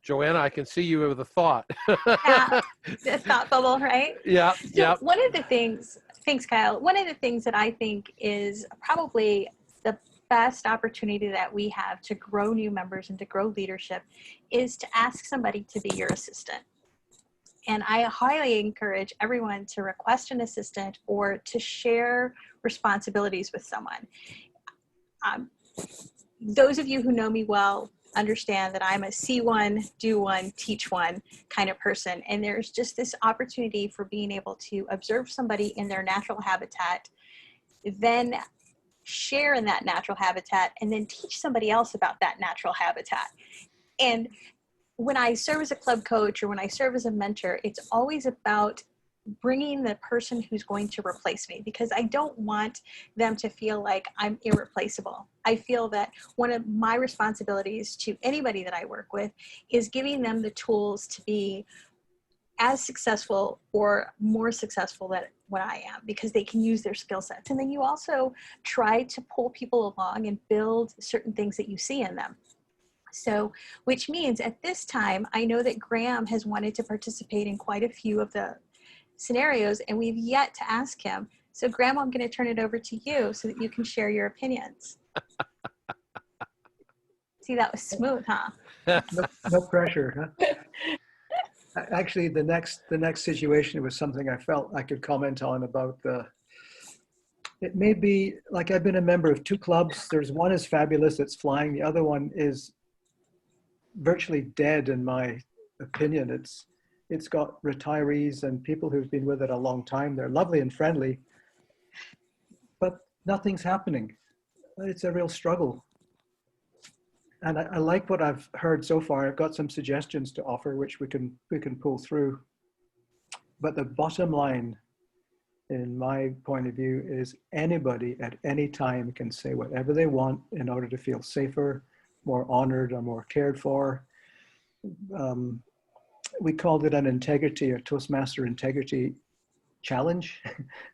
Joanna, I can see you with a thought. Yeah, the thought bubble, right? Yeah, so yeah. One of the things, thanks Kyle, one of the things that I think is probably the best opportunity that we have to grow new members and to grow leadership is to ask somebody to be your assistant. And I highly encourage everyone to request an assistant or to share responsibilities with someone. Those of you who know me well understand that I'm a see one, do one, teach one kind of person. And there's just this opportunity for being able to observe somebody in their natural habitat, then share in that natural habitat, and then teach somebody else about that natural habitat. And when I serve as a club coach or when I serve as a mentor, it's always about bringing the person who's going to replace me, because I don't want them to feel like I'm irreplaceable. I feel that one of my responsibilities to anybody that I work with is giving them the tools to be as successful or more successful than what I am, because they can use their skill sets. And then you also try to pull people along and build certain things that you see in them. So, which means at this time, I know that Graham has wanted to participate in quite a few of the scenarios, and we've yet to ask him. So Graham, I'm going to turn it over to you so that you can share your opinions. See, that was smooth, huh? No pressure, huh? Actually, the next situation was something I felt I could comment on about it may be like I've been a member of two clubs. There's one is fabulous, it's flying. The other one is virtually dead in my opinion. It's got retirees and people who've been with it a long time. They're lovely and friendly, but nothing's happening. It's a real struggle. And I like what I've heard so far. I've got some suggestions to offer, which we can pull through. But the bottom line, in my point of view, is anybody at any time can say whatever they want in order to feel safer, more honored, or more cared for. We called it an integrity or Toastmaster integrity challenge.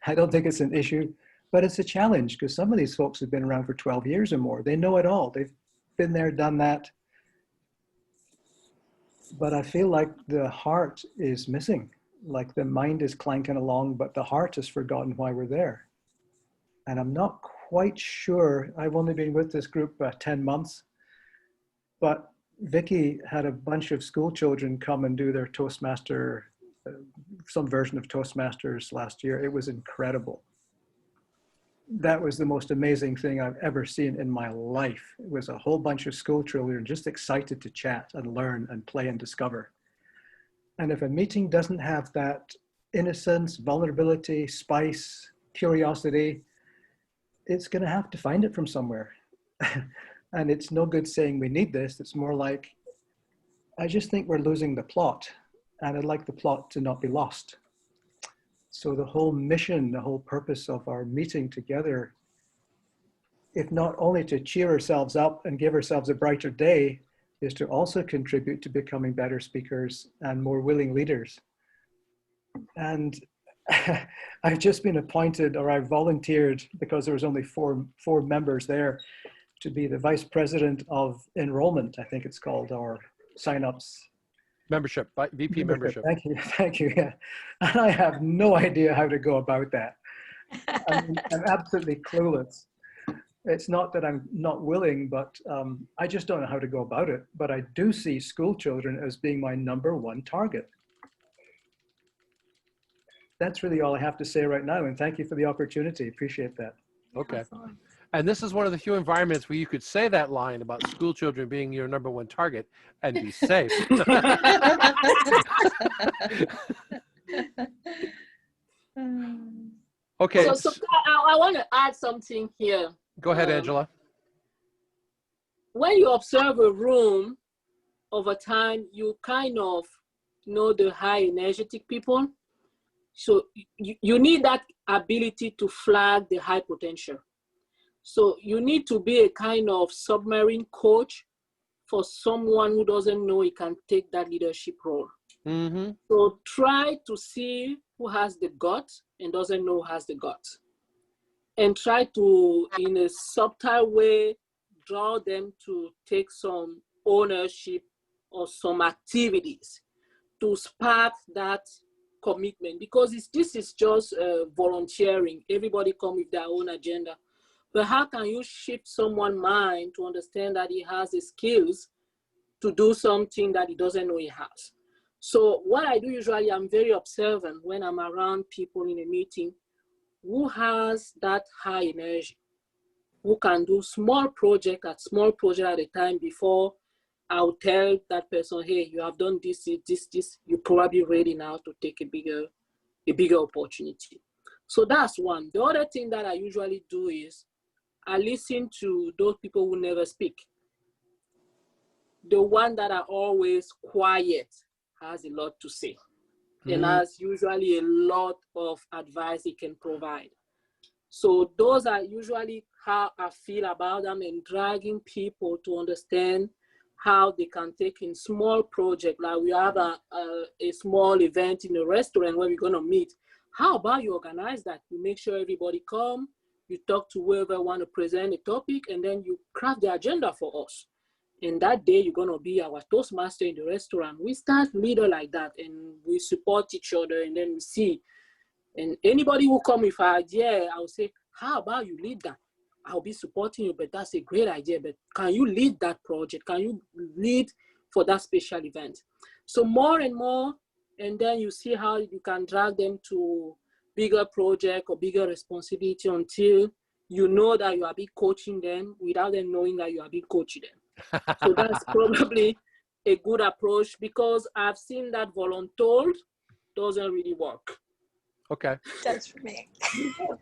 I don't think it's an issue, but it's a challenge because some of these folks have been around for 12 years or more. They know it all. They've been there, done that. But I feel like the heart is missing. Like the mind is clanking along, but the heart has forgotten why we're there. And I'm not quite sure. I've only been with this group 10 months, but Vicky had a bunch of school children come and do their Toastmaster, some version of Toastmasters last year. It was incredible. That was the most amazing thing I've ever seen in my life. It was a whole bunch of school children just excited to chat and learn and play and discover. And if a meeting doesn't have that innocence, vulnerability, spice, curiosity, it's going to have to find it from somewhere. And it's no good saying we need this. It's more like, I just think we're losing the plot, and I'd like the plot to not be lost. So the whole mission, the whole purpose of our meeting together, if not only to cheer ourselves up and give ourselves a brighter day, is to also contribute to becoming better speakers and more willing leaders. And I've just been appointed, or I volunteered because there was only four members there, to be the vice president of enrollment, I think it's called, or signups. Membership, VP membership. Thank you, yeah. And I have no idea how to go about that. I'm absolutely clueless. It's not that I'm not willing, but I just don't know how to go about it. But I do see school children as being my #1 target. That's really all I have to say right now, and thank you for the opportunity. Appreciate that. Okay. And this is one of the few environments where you could say that line about school children being your #1 target and be safe. Okay. So I want to add something here. Go ahead, Angela. When you observe a room over time, you kind of know the high energetic people. So you need that ability to flag the high potential. So you need to be a kind of submarine coach for someone who doesn't know he can take that leadership role. Mm-hmm. So try to see who has the gut and doesn't know who has the gut. And try to, in a subtle way, draw them to take some ownership or some activities to spark that commitment. Because this is just volunteering. Everybody come with their own agenda. But how can you shift someone's mind to understand that he has the skills to do something that he doesn't know he has? So what I do usually, I'm very observant when I'm around people in a meeting who has that high energy, who can do small project at a time before I'll tell that person, hey, you have done this, you're probably ready now to take a bigger opportunity. So that's one. The other thing that I usually do is I listen to those people who never speak. The one that are always quiet has a lot to say and has usually a lot of advice he can provide. So those are usually how I feel about them, and dragging people to understand how they can take in small project. Like we have a small event in a restaurant where we're gonna meet. How about you organize that? You make sure everybody come, you talk to whoever want to present a topic, and then you craft the agenda for us. And that day you're gonna be our Toastmaster in the restaurant. We start leader like that, and we support each other, and then we see. And anybody who come with an idea, I'll say, how about you lead that? I'll be supporting you, but that's a great idea. But can you lead that project? Can you lead for that special event? So more and more, and then you see how you can drag them to bigger project or bigger responsibility until you know that you are be coaching them without them knowing that you are be coaching them. So that's probably a good approach, because I've seen that voluntold doesn't really work. Okay. That's for me.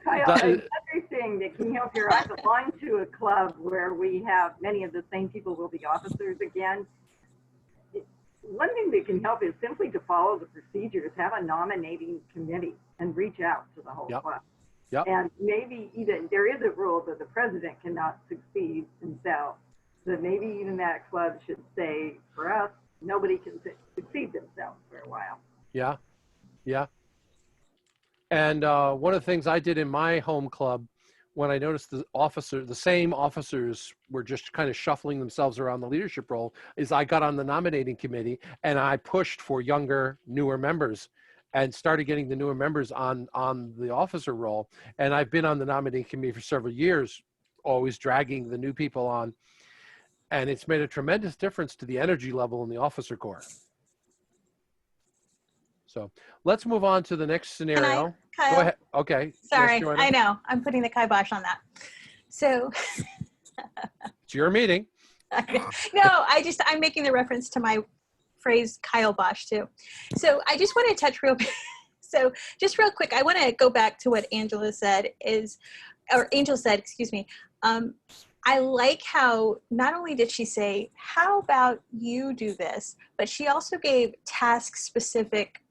Kyle, another thing that can help you, I belong to a club where we have many of the same people will be officers again. One thing that can help is simply to follow the procedures, have a nominating committee and reach out to the whole club. Yep. And maybe even, there is a rule that the president cannot succeed himself. So maybe even that club should say, for us, nobody can succeed themselves for a while. Yeah, yeah. And one of the things I did in my home club, when I noticed the same officers were just kind of shuffling themselves around the leadership role, is I got on the nominating committee and I pushed for younger, newer members and started getting the newer members on the officer role. And I've been on the nominating committee for several years, always dragging the new people on. And it's made a tremendous difference to the energy level in the officer corps. So let's move on to the next scenario. Kyle? Go ahead. Okay. Sorry, yes, I know. I'm putting the kibosh on that. So. It's your meeting. No, I'm making the reference to my phrase Kyle Bosch too. So I just want to touch so just real quick, I want to go back to what Angel said, excuse me. I like how not only did she say, how about you do this, but she also gave task specific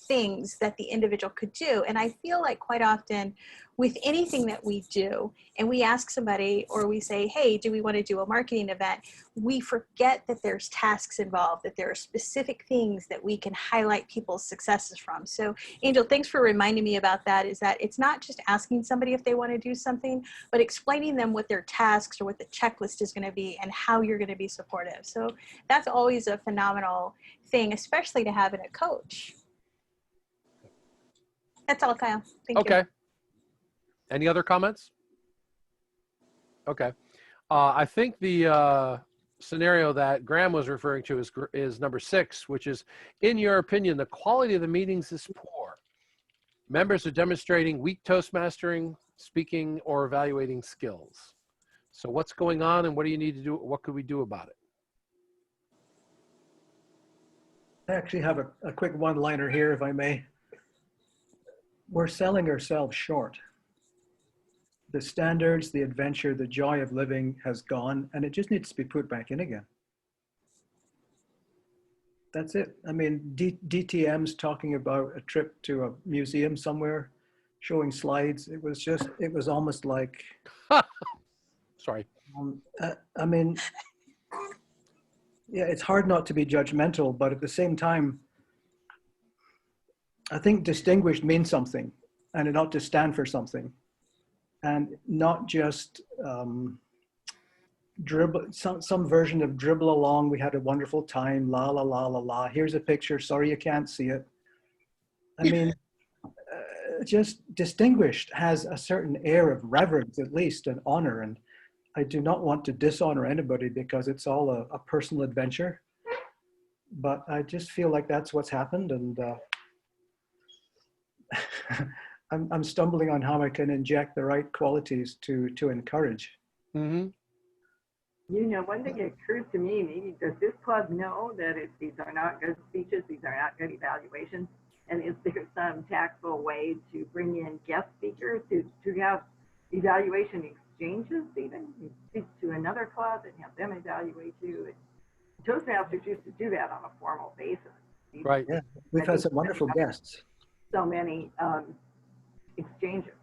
things that the individual could do. And I feel like quite often with anything that we do, and we ask somebody or we say, hey, do we want to do a marketing event? We forget that there's tasks involved, that there are specific things that we can highlight people's successes from. So Angel, thanks for reminding me about that, is that it's not just asking somebody if they want to do something, but explaining them what their tasks or what the checklist is going to be and how you're going to be supportive. So that's always a phenomenal thing, especially to have in a coach. That's all, Kyle. Thank you. Okay. Any other comments? Okay. I think the scenario that Graham was referring to is number 6, which is, in your opinion, the quality of the meetings is poor. Members are demonstrating weak Toastmastering, speaking, or evaluating skills. So what's going on and what do you need to do? What could we do about it? I actually have a quick one-liner here, if I may. We're selling ourselves short. The standards, the adventure, the joy of living has gone, and it just needs to be put back in again. That's it. I mean, DTM's talking about a trip to a museum somewhere, showing slides. It was almost like, sorry. I mean, yeah, it's hard not to be judgmental, but at the same time, I think distinguished means something, and it ought to stand for something, and not just dribble, some version of dribble along. We had a wonderful time, la, la, la, la, la. Here's a picture. Sorry, you can't see it. I mean, just distinguished has a certain air of reverence, at least, and honor. And I do not want to dishonor anybody because it's all a personal adventure. but I just feel like that's what's happened, and I'm stumbling on how I can inject the right qualities to encourage. Mm-hmm. You know, one thing that occurs to me, maybe does this club know that these are not good speeches, these are not good evaluations? And is there some tactful way to bring in guest speakers to have evaluation exchanges even? You speak to another club and have them evaluate you. And Toastmasters used to do that on a formal basis. Right. Yeah, we've had some wonderful guests. So many exchanges.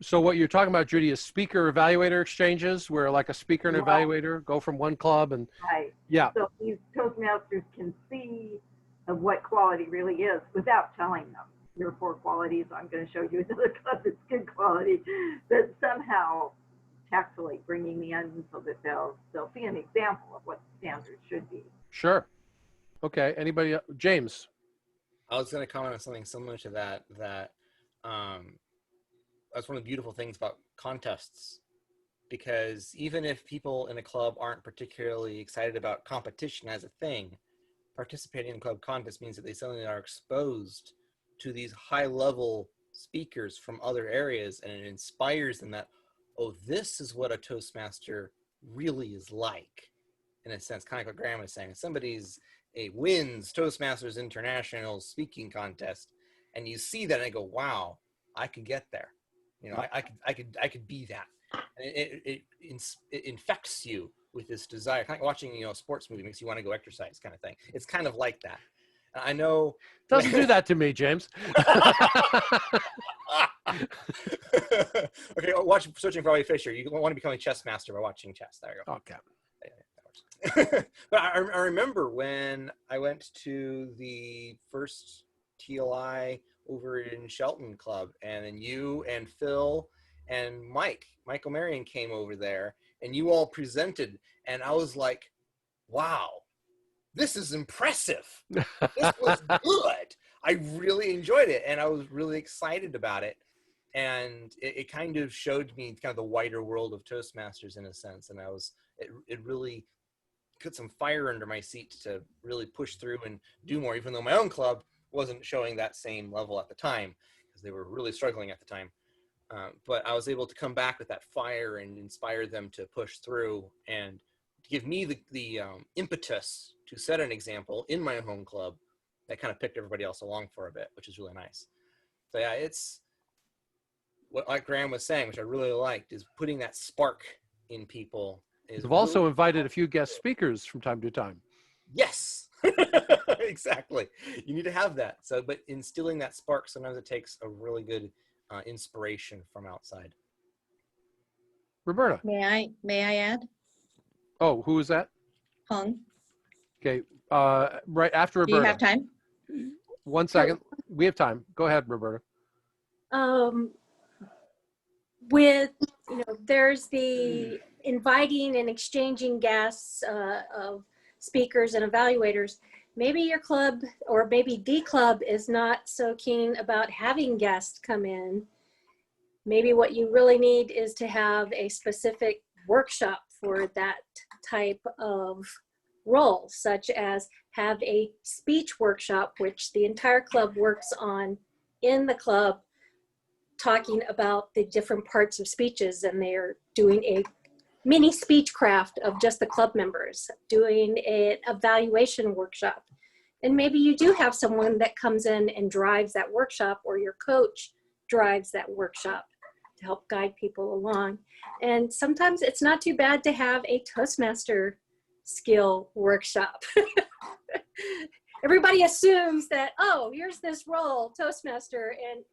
So what you're talking about, Judy, is speaker evaluator exchanges, where like a speaker and evaluator go from one club and right. Yeah. So these Toastmasters can see of what quality really is without telling them your poor qualities. I'm going to show you another club that's good quality, but somehow tactfully bringing me in so that they'll see an example of what the standards should be. Sure. Okay. Anybody else? James? I was going to comment on something similar to that, that's one of the beautiful things about contests, because even if people in a club aren't particularly excited about competition as a thing, participating in club contests means that they suddenly are exposed to these high-level speakers from other areas, and it inspires them that, oh, this is what a Toastmaster really is like, in a sense, kind of like what Graham was saying. If wins Toastmasters International speaking contest, and you see that and I go, wow, I could get there. You know, I could be that. And it infects you with this desire, kind of like watching, a sports movie makes you want to go exercise, kind of thing. It's kind of like that. I know. Doesn't do that to me, James. Okay, watch Searching for Bobby Fischer. You want to become a chess master by watching chess. There you go. Okay. But I remember when I went to the first TLI over in Shelton Club, and then you and Phil and Michael Marion came over there, and you all presented, and I was like, wow, this is impressive. This was good. I really enjoyed it, and I was really excited about it. And it kind of showed me kind of the wider world of Toastmasters in a sense, and it really put some fire under my seat to really push through and do more, even though my own club wasn't showing that same level at the time, because they were really struggling at the time. But I was able to come back with that fire and inspire them to push through and give me the impetus to set an example in my home club that kind of picked everybody else along for a bit, which is really nice. So yeah, it's what like Graham was saying, which I really liked, is putting that spark in people. We've also invited a few guest speakers from time to time. Yes, exactly. You need to have that. So, but instilling that spark, sometimes it takes a really good inspiration from outside. Roberta. May I add? Oh, who is that? Hung. Okay, right after Roberta. Do you have time? 1 second. We have time. Go ahead, Roberta. There's the inviting and exchanging guests of speakers and evaluators. Maybe your club or maybe the club is not so keen about having guests come in. Maybe what you really need is to have a specific workshop for that type of role, such as have a speech workshop, which the entire club works on in the club, talking about the different parts of speeches, and they're doing a mini speech craft of just the club members, doing an evaluation workshop. And maybe you do have someone that comes in and drives that workshop, or your coach drives that workshop to help guide people along. And sometimes it's not too bad to have a Toastmaster skill workshop. Everybody assumes that, oh, here's this role, Toastmaster, and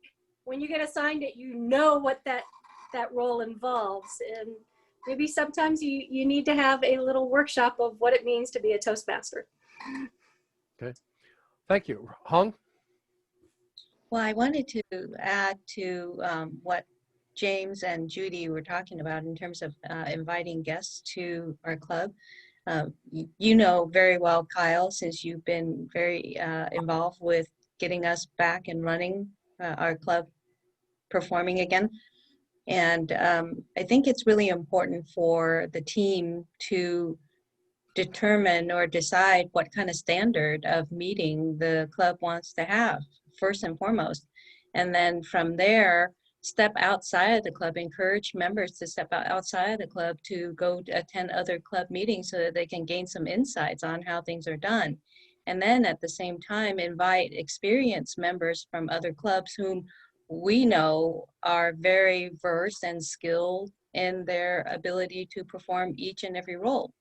when you get assigned it, you know what that role involves. And maybe sometimes you need to have a little workshop of what it means to be a Toastmaster. Okay, thank you. Hung? Well, I wanted to add to what James and Judy were talking about in terms of inviting guests to our club. You know very well, Kyle, since you've been very involved with getting us back and running our club performing again. And I think it's really important for the team to determine or decide what kind of standard of meeting the club wants to have, first and foremost. And then from there, step outside of the club, encourage members to step outside of the club to go to attend other club meetings so that they can gain some insights on how things are done. And then at the same time, invite experienced members from other clubs whom we know are very versed and skilled in their ability to perform each and every role.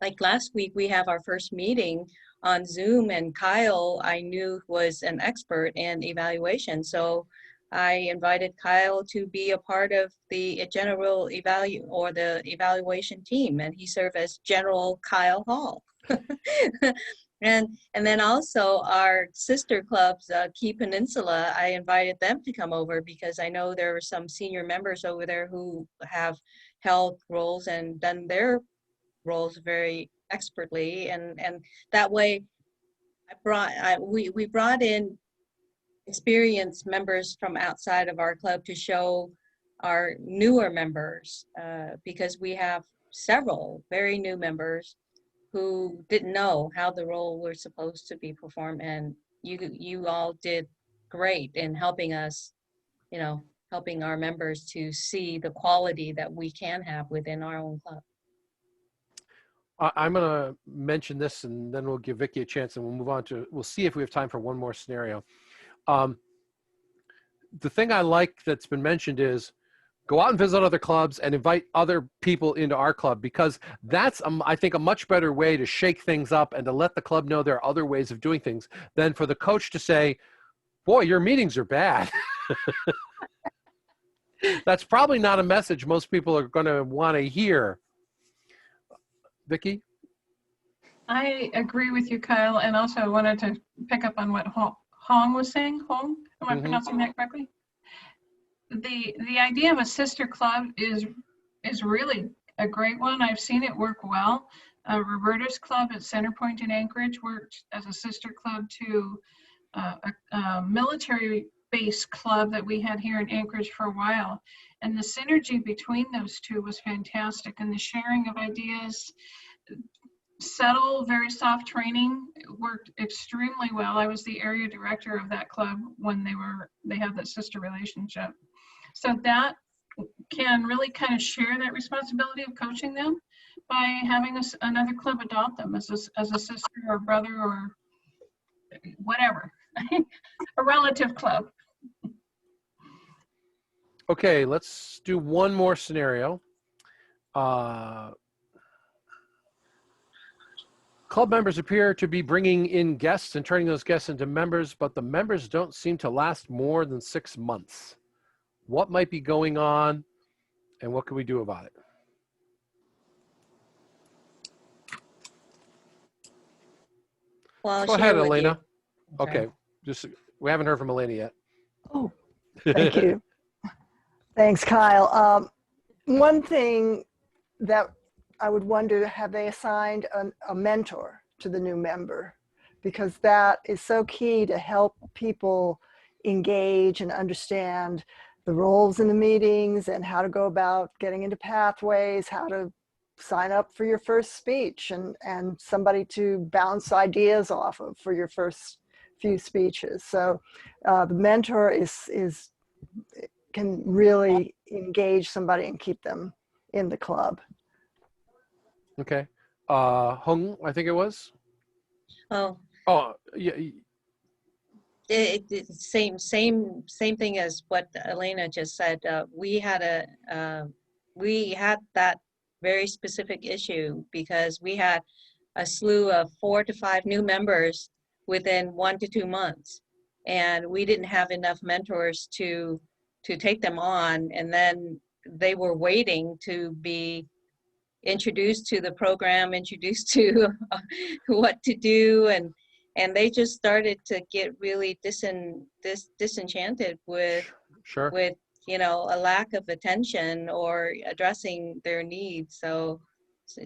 Like last week, we have our first meeting on Zoom, and Kyle, I knew, was an expert in evaluation. So I invited Kyle to be a part of the general the evaluation team, and he served as General Kyle Hall. And then also our sister clubs, Key Peninsula, I invited them to come over because I know there are some senior members over there who have held roles and done their roles very expertly, and that way we brought in experienced members from outside of our club to show our newer members, because we have several very new members who didn't know how the role was supposed to be performed, and you all did great in helping us, helping our members to see the quality that we can have within our own club. I'm going to mention this, and then we'll give Vicki a chance, and we'll move on to, we'll see if we have time for one more scenario. The thing I like that's been mentioned is go out and visit other clubs and invite other people into our club, because that's, I think, a much better way to shake things up and to let the club know there are other ways of doing things than for the coach to say, boy, your meetings are bad. That's probably not a message most people are going to want to hear. Vicki? I agree with you, Kyle, and also I wanted to pick up on what Hong was saying. Hong, am I pronouncing that correctly? The idea of a sister club is really a great one. I've seen it work well. Roberta's club at Centerpoint in Anchorage worked as a sister club to a military-based club that we had here in Anchorage for a while. And the synergy between those two was fantastic, and the sharing of ideas, subtle, very soft training worked extremely well. I was the area director of that club when they had that sister relationship. So that can really kind of share that responsibility of coaching them by having another club adopt them as a sister or brother or whatever, a relative club. Okay, let's do one more scenario. Club members appear to be bringing in guests and turning those guests into members, but the members don't seem to last more than 6 months. What might be going on, and what can we do about it? Well, go ahead, Elena. Okay, we haven't heard from Elena yet. Oh, thank you. Thanks, Kyle. One thing that I would wonder, have they assigned a mentor to the new member? Because that is so key to help people engage and understand the roles in the meetings and how to go about getting into pathways, how to sign up for your first speech, and somebody to bounce ideas off of for your first few speeches. So the mentor can really engage somebody and keep them in the club. Okay. Hung, I think it was. Oh. Oh, yeah. Same thing as what Elena just said. We had that very specific issue because we had a slew of 4 to 5 new members within 1 to 2 months, and we didn't have enough mentors to take them on, and then they were waiting to be introduced to the program, introduced to what to do, and they just started to get really disenchanted with a lack of attention or addressing their needs. So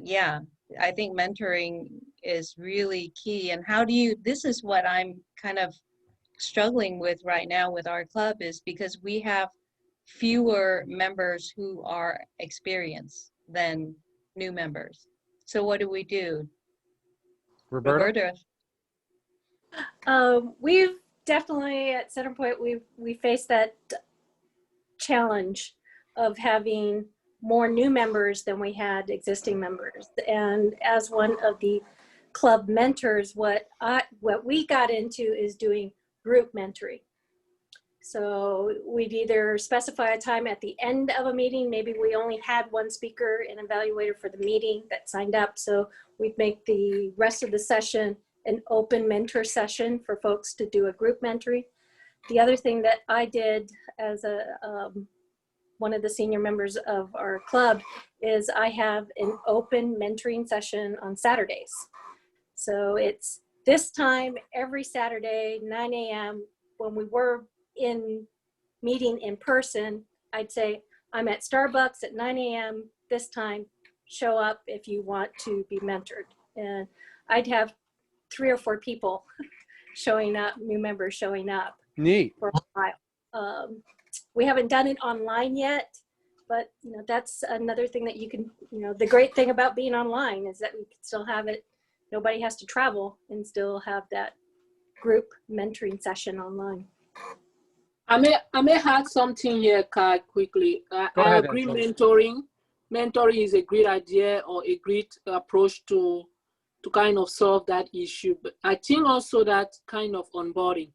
yeah, I think mentoring is really key. And this is what I'm kind of struggling with right now with our club, is because we have fewer members who are experienced than new members. So what do we do? Roberta? We've definitely at Centerpoint we faced that challenge of having more new members than we had existing members. And as one of the club mentors, what we got into is doing group mentoring. So we'd either specify a time at the end of a meeting. Maybe we only had one speaker and evaluator for the meeting that signed up. So we'd make the rest of the session an open mentor session for folks to do a group mentoring. The other thing that I did as one of the senior members of our club is I have an open mentoring session on Saturdays. So it's this time every Saturday, 9 a.m. When we were in meeting in person, I'd say, I'm at Starbucks at 9 a.m. this time, show up if you want to be mentored. And I'd have 3 or 4 people showing up, new members showing up. Neat. For a while. We haven't done it online yet, but that's another thing that you can, the great thing about being online is that we can still have it. Nobody has to travel and still have that group mentoring session online. I may add something here, Kai, quickly. I agree. Mentoring is a great idea or a great approach to kind of solve that issue. But I think also that kind of onboarding.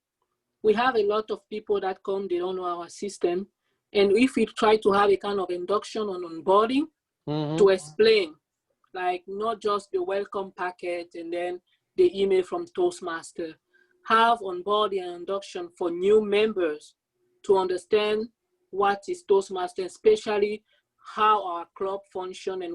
We have a lot of people that come, they don't know our system. And if we try to have a kind of induction on onboarding to explain, like not just the welcome packet and then the email from Toastmaster, have onboarding and induction for new members to understand what is Toastmaster, especially how our club function and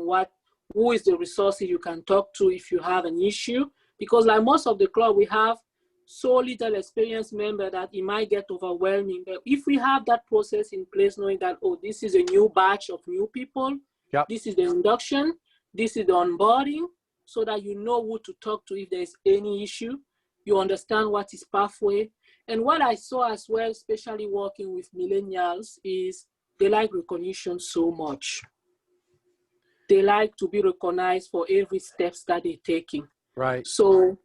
who is the resources you can talk to if you have an issue. Because like most of the club, we have so little experienced member that it might get overwhelming. But if we have that process in place, knowing that, oh, this is a new batch of new people, this is the induction, this is the onboarding, so that you know who to talk to if there's any issue, you understand what is pathway. And what I saw as well, especially working with millennials, is they like recognition so much. They like to be recognized for every steps that they're taking. Right. So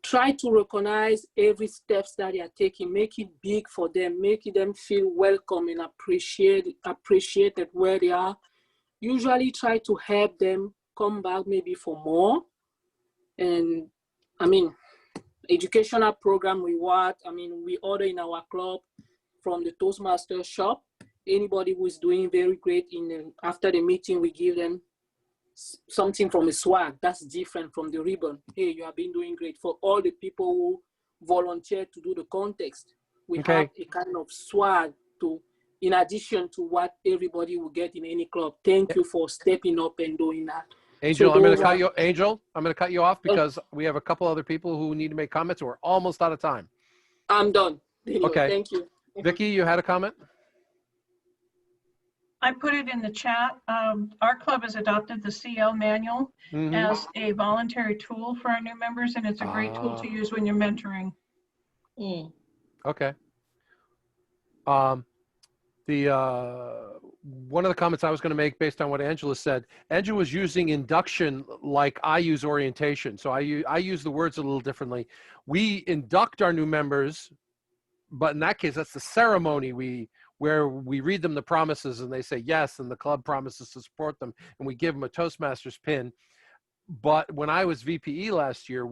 try to recognize every steps that they are taking, make it big for them, make them feel welcome and appreciated where they are. Usually try to help them come back maybe for more. And I mean, educational program reward, we order in our club from the Toastmaster shop. Anybody who is doing very great after the meeting, we give them something from a swag that's different from the ribbon. Hey, you have been doing great. For all the people who volunteer to do the context, we have a kind of swag in addition to what everybody will get in any club. Thank you for stepping up and doing that. Angel, I'm going to cut you off because we have a couple other people who need to make comments. We're almost out of time. I'm done. Anyway, okay. Thank you. Vicky, you had a comment? I put it in the chat. Our club has adopted the CL manual as a voluntary tool for our new members, and it's a great tool to use when you're mentoring. Okay. One of the comments I was going to make based on what Angela said, Angela was using induction like I use orientation. So I use the words a little differently. We induct our new members, but in that case, that's the ceremony where we read them the promises and they say yes, and the club promises to support them, and we give them a Toastmasters pin. But when I was VPE last year,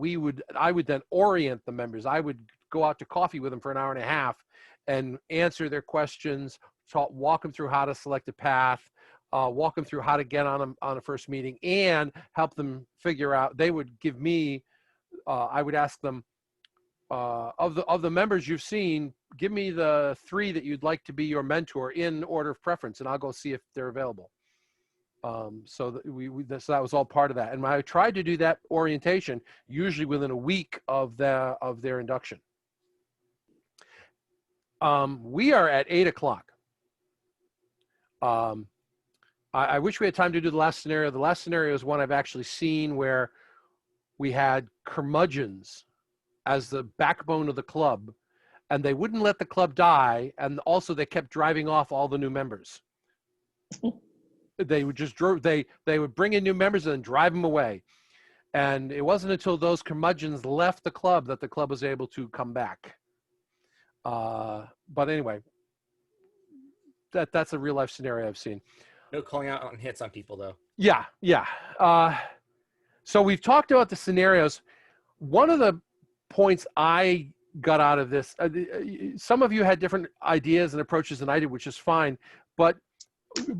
I would then orient the members. I would go out to coffee with them for an hour and a half and answer their questions, walk them through how to select a path, walk them through how to get on a first meeting, and help them figure out. They would give me, I would ask them, of the members you've seen, give me the 3 that you'd like to be your mentor in order of preference, and I'll go see if they're available. So that was all part of that. And I tried to do that orientation usually within a week of their induction. We are at 8 o'clock. I wish we had time to do the last scenario. The last scenario is one I've actually seen where we had curmudgeons as the backbone of the club, and they wouldn't let the club die, and also they kept driving off all the new members. They would just they would bring in new members and then drive them away. And it wasn't until those curmudgeons left the club that the club was able to come back. But anyway, that's a real life scenario I've seen. No calling out on hits on people though. Yeah, yeah. So we've talked about the scenarios. One of the points I got out of this, some of you had different ideas and approaches than I did, which is fine. But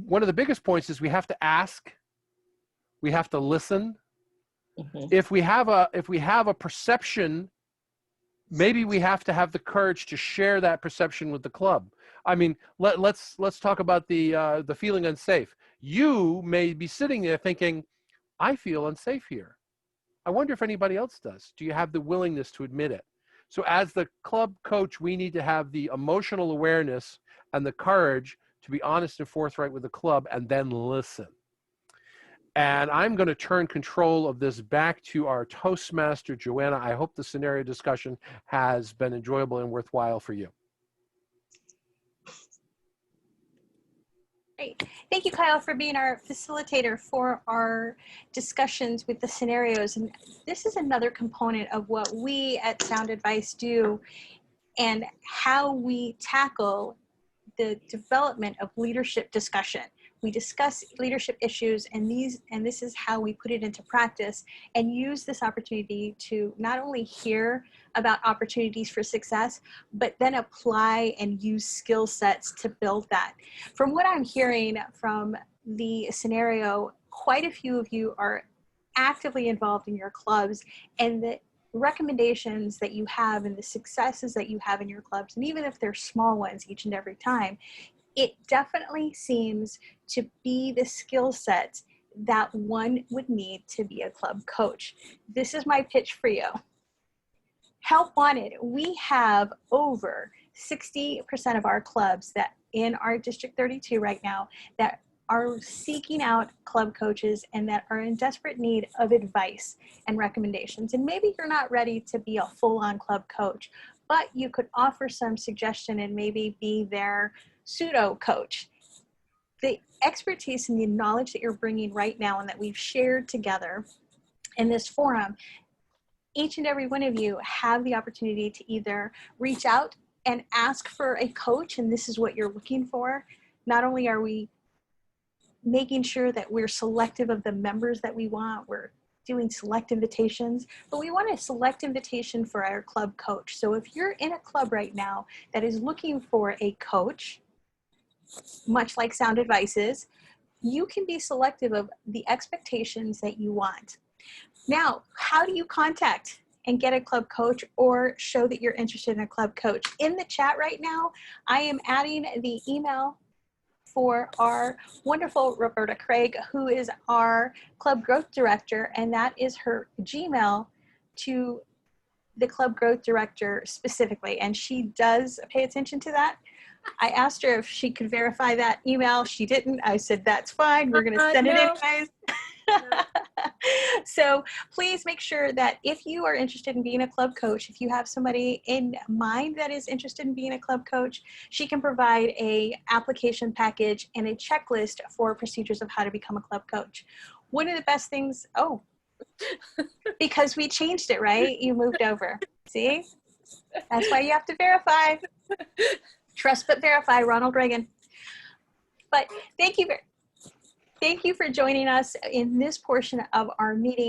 one of the biggest points is we have to ask, we have to listen. Mm-hmm. If we have a perception, maybe we have to have the courage to share that perception with the club. I mean, let's talk about the feeling unsafe. You may be sitting there thinking, I feel unsafe here. I wonder if anybody else does. Do you have the willingness to admit it? So as the club coach, we need to have the emotional awareness and the courage to be honest and forthright with the club and then listen. And I'm going to turn control of this back to our Toastmaster, Joanna. I hope the scenario discussion has been enjoyable and worthwhile for you. Great. Thank you, Kyle, for being our facilitator for our discussions with the scenarios. And this is another component of what we at Sound Advice do and how we tackle the development of leadership discussion. We discuss leadership issues, and this is how we put it into practice and use this opportunity to not only hear about opportunities for success, but then apply and use skill sets to build that. From what I'm hearing from the scenario, quite a few of you are actively involved in your clubs, and the recommendations that you have and the successes that you have in your clubs, and even if they're small ones each and every time, it definitely seems to be the skill set that one would need to be a club coach. This is my pitch for you. Help wanted. We have over 60% of our clubs that in our District 32 right now that are seeking out club coaches and that are in desperate need of advice and recommendations. And maybe you're not ready to be a full-on club coach, but you could offer some suggestion and maybe be their pseudo coach. The expertise and the knowledge that you're bringing right now and that we've shared together in this forum, each and every one of you have the opportunity to either reach out and ask for a coach, and this is what you're looking for. Not only are we making sure that we're selective of the members that we want, we're doing select invitations, but we want a select invitation for our club coach. So if you're in a club right now that is looking for a coach, much like Sound Advice is, you can be selective of the expectations that you want. Now, how do you contact and get a club coach or show that you're interested in a club coach? In the chat right now, I am adding the email for our wonderful Roberta Craig, who is our Club Growth Director, and that is her Gmail to the Club Growth Director specifically, and she does pay attention to that. I asked her if she could verify that email. She didn't. I said, that's fine. We're going to send it anyways. So please make sure that if you are interested in being a club coach, if you have somebody in mind that is interested in being a club coach, she can provide a application package and a checklist for procedures of how to become a club coach. One of the best things, because we changed it, right? You moved over. See? That's why you have to verify. Trust but verify, Ronald Reagan. But thank you for joining us in this portion of our meeting.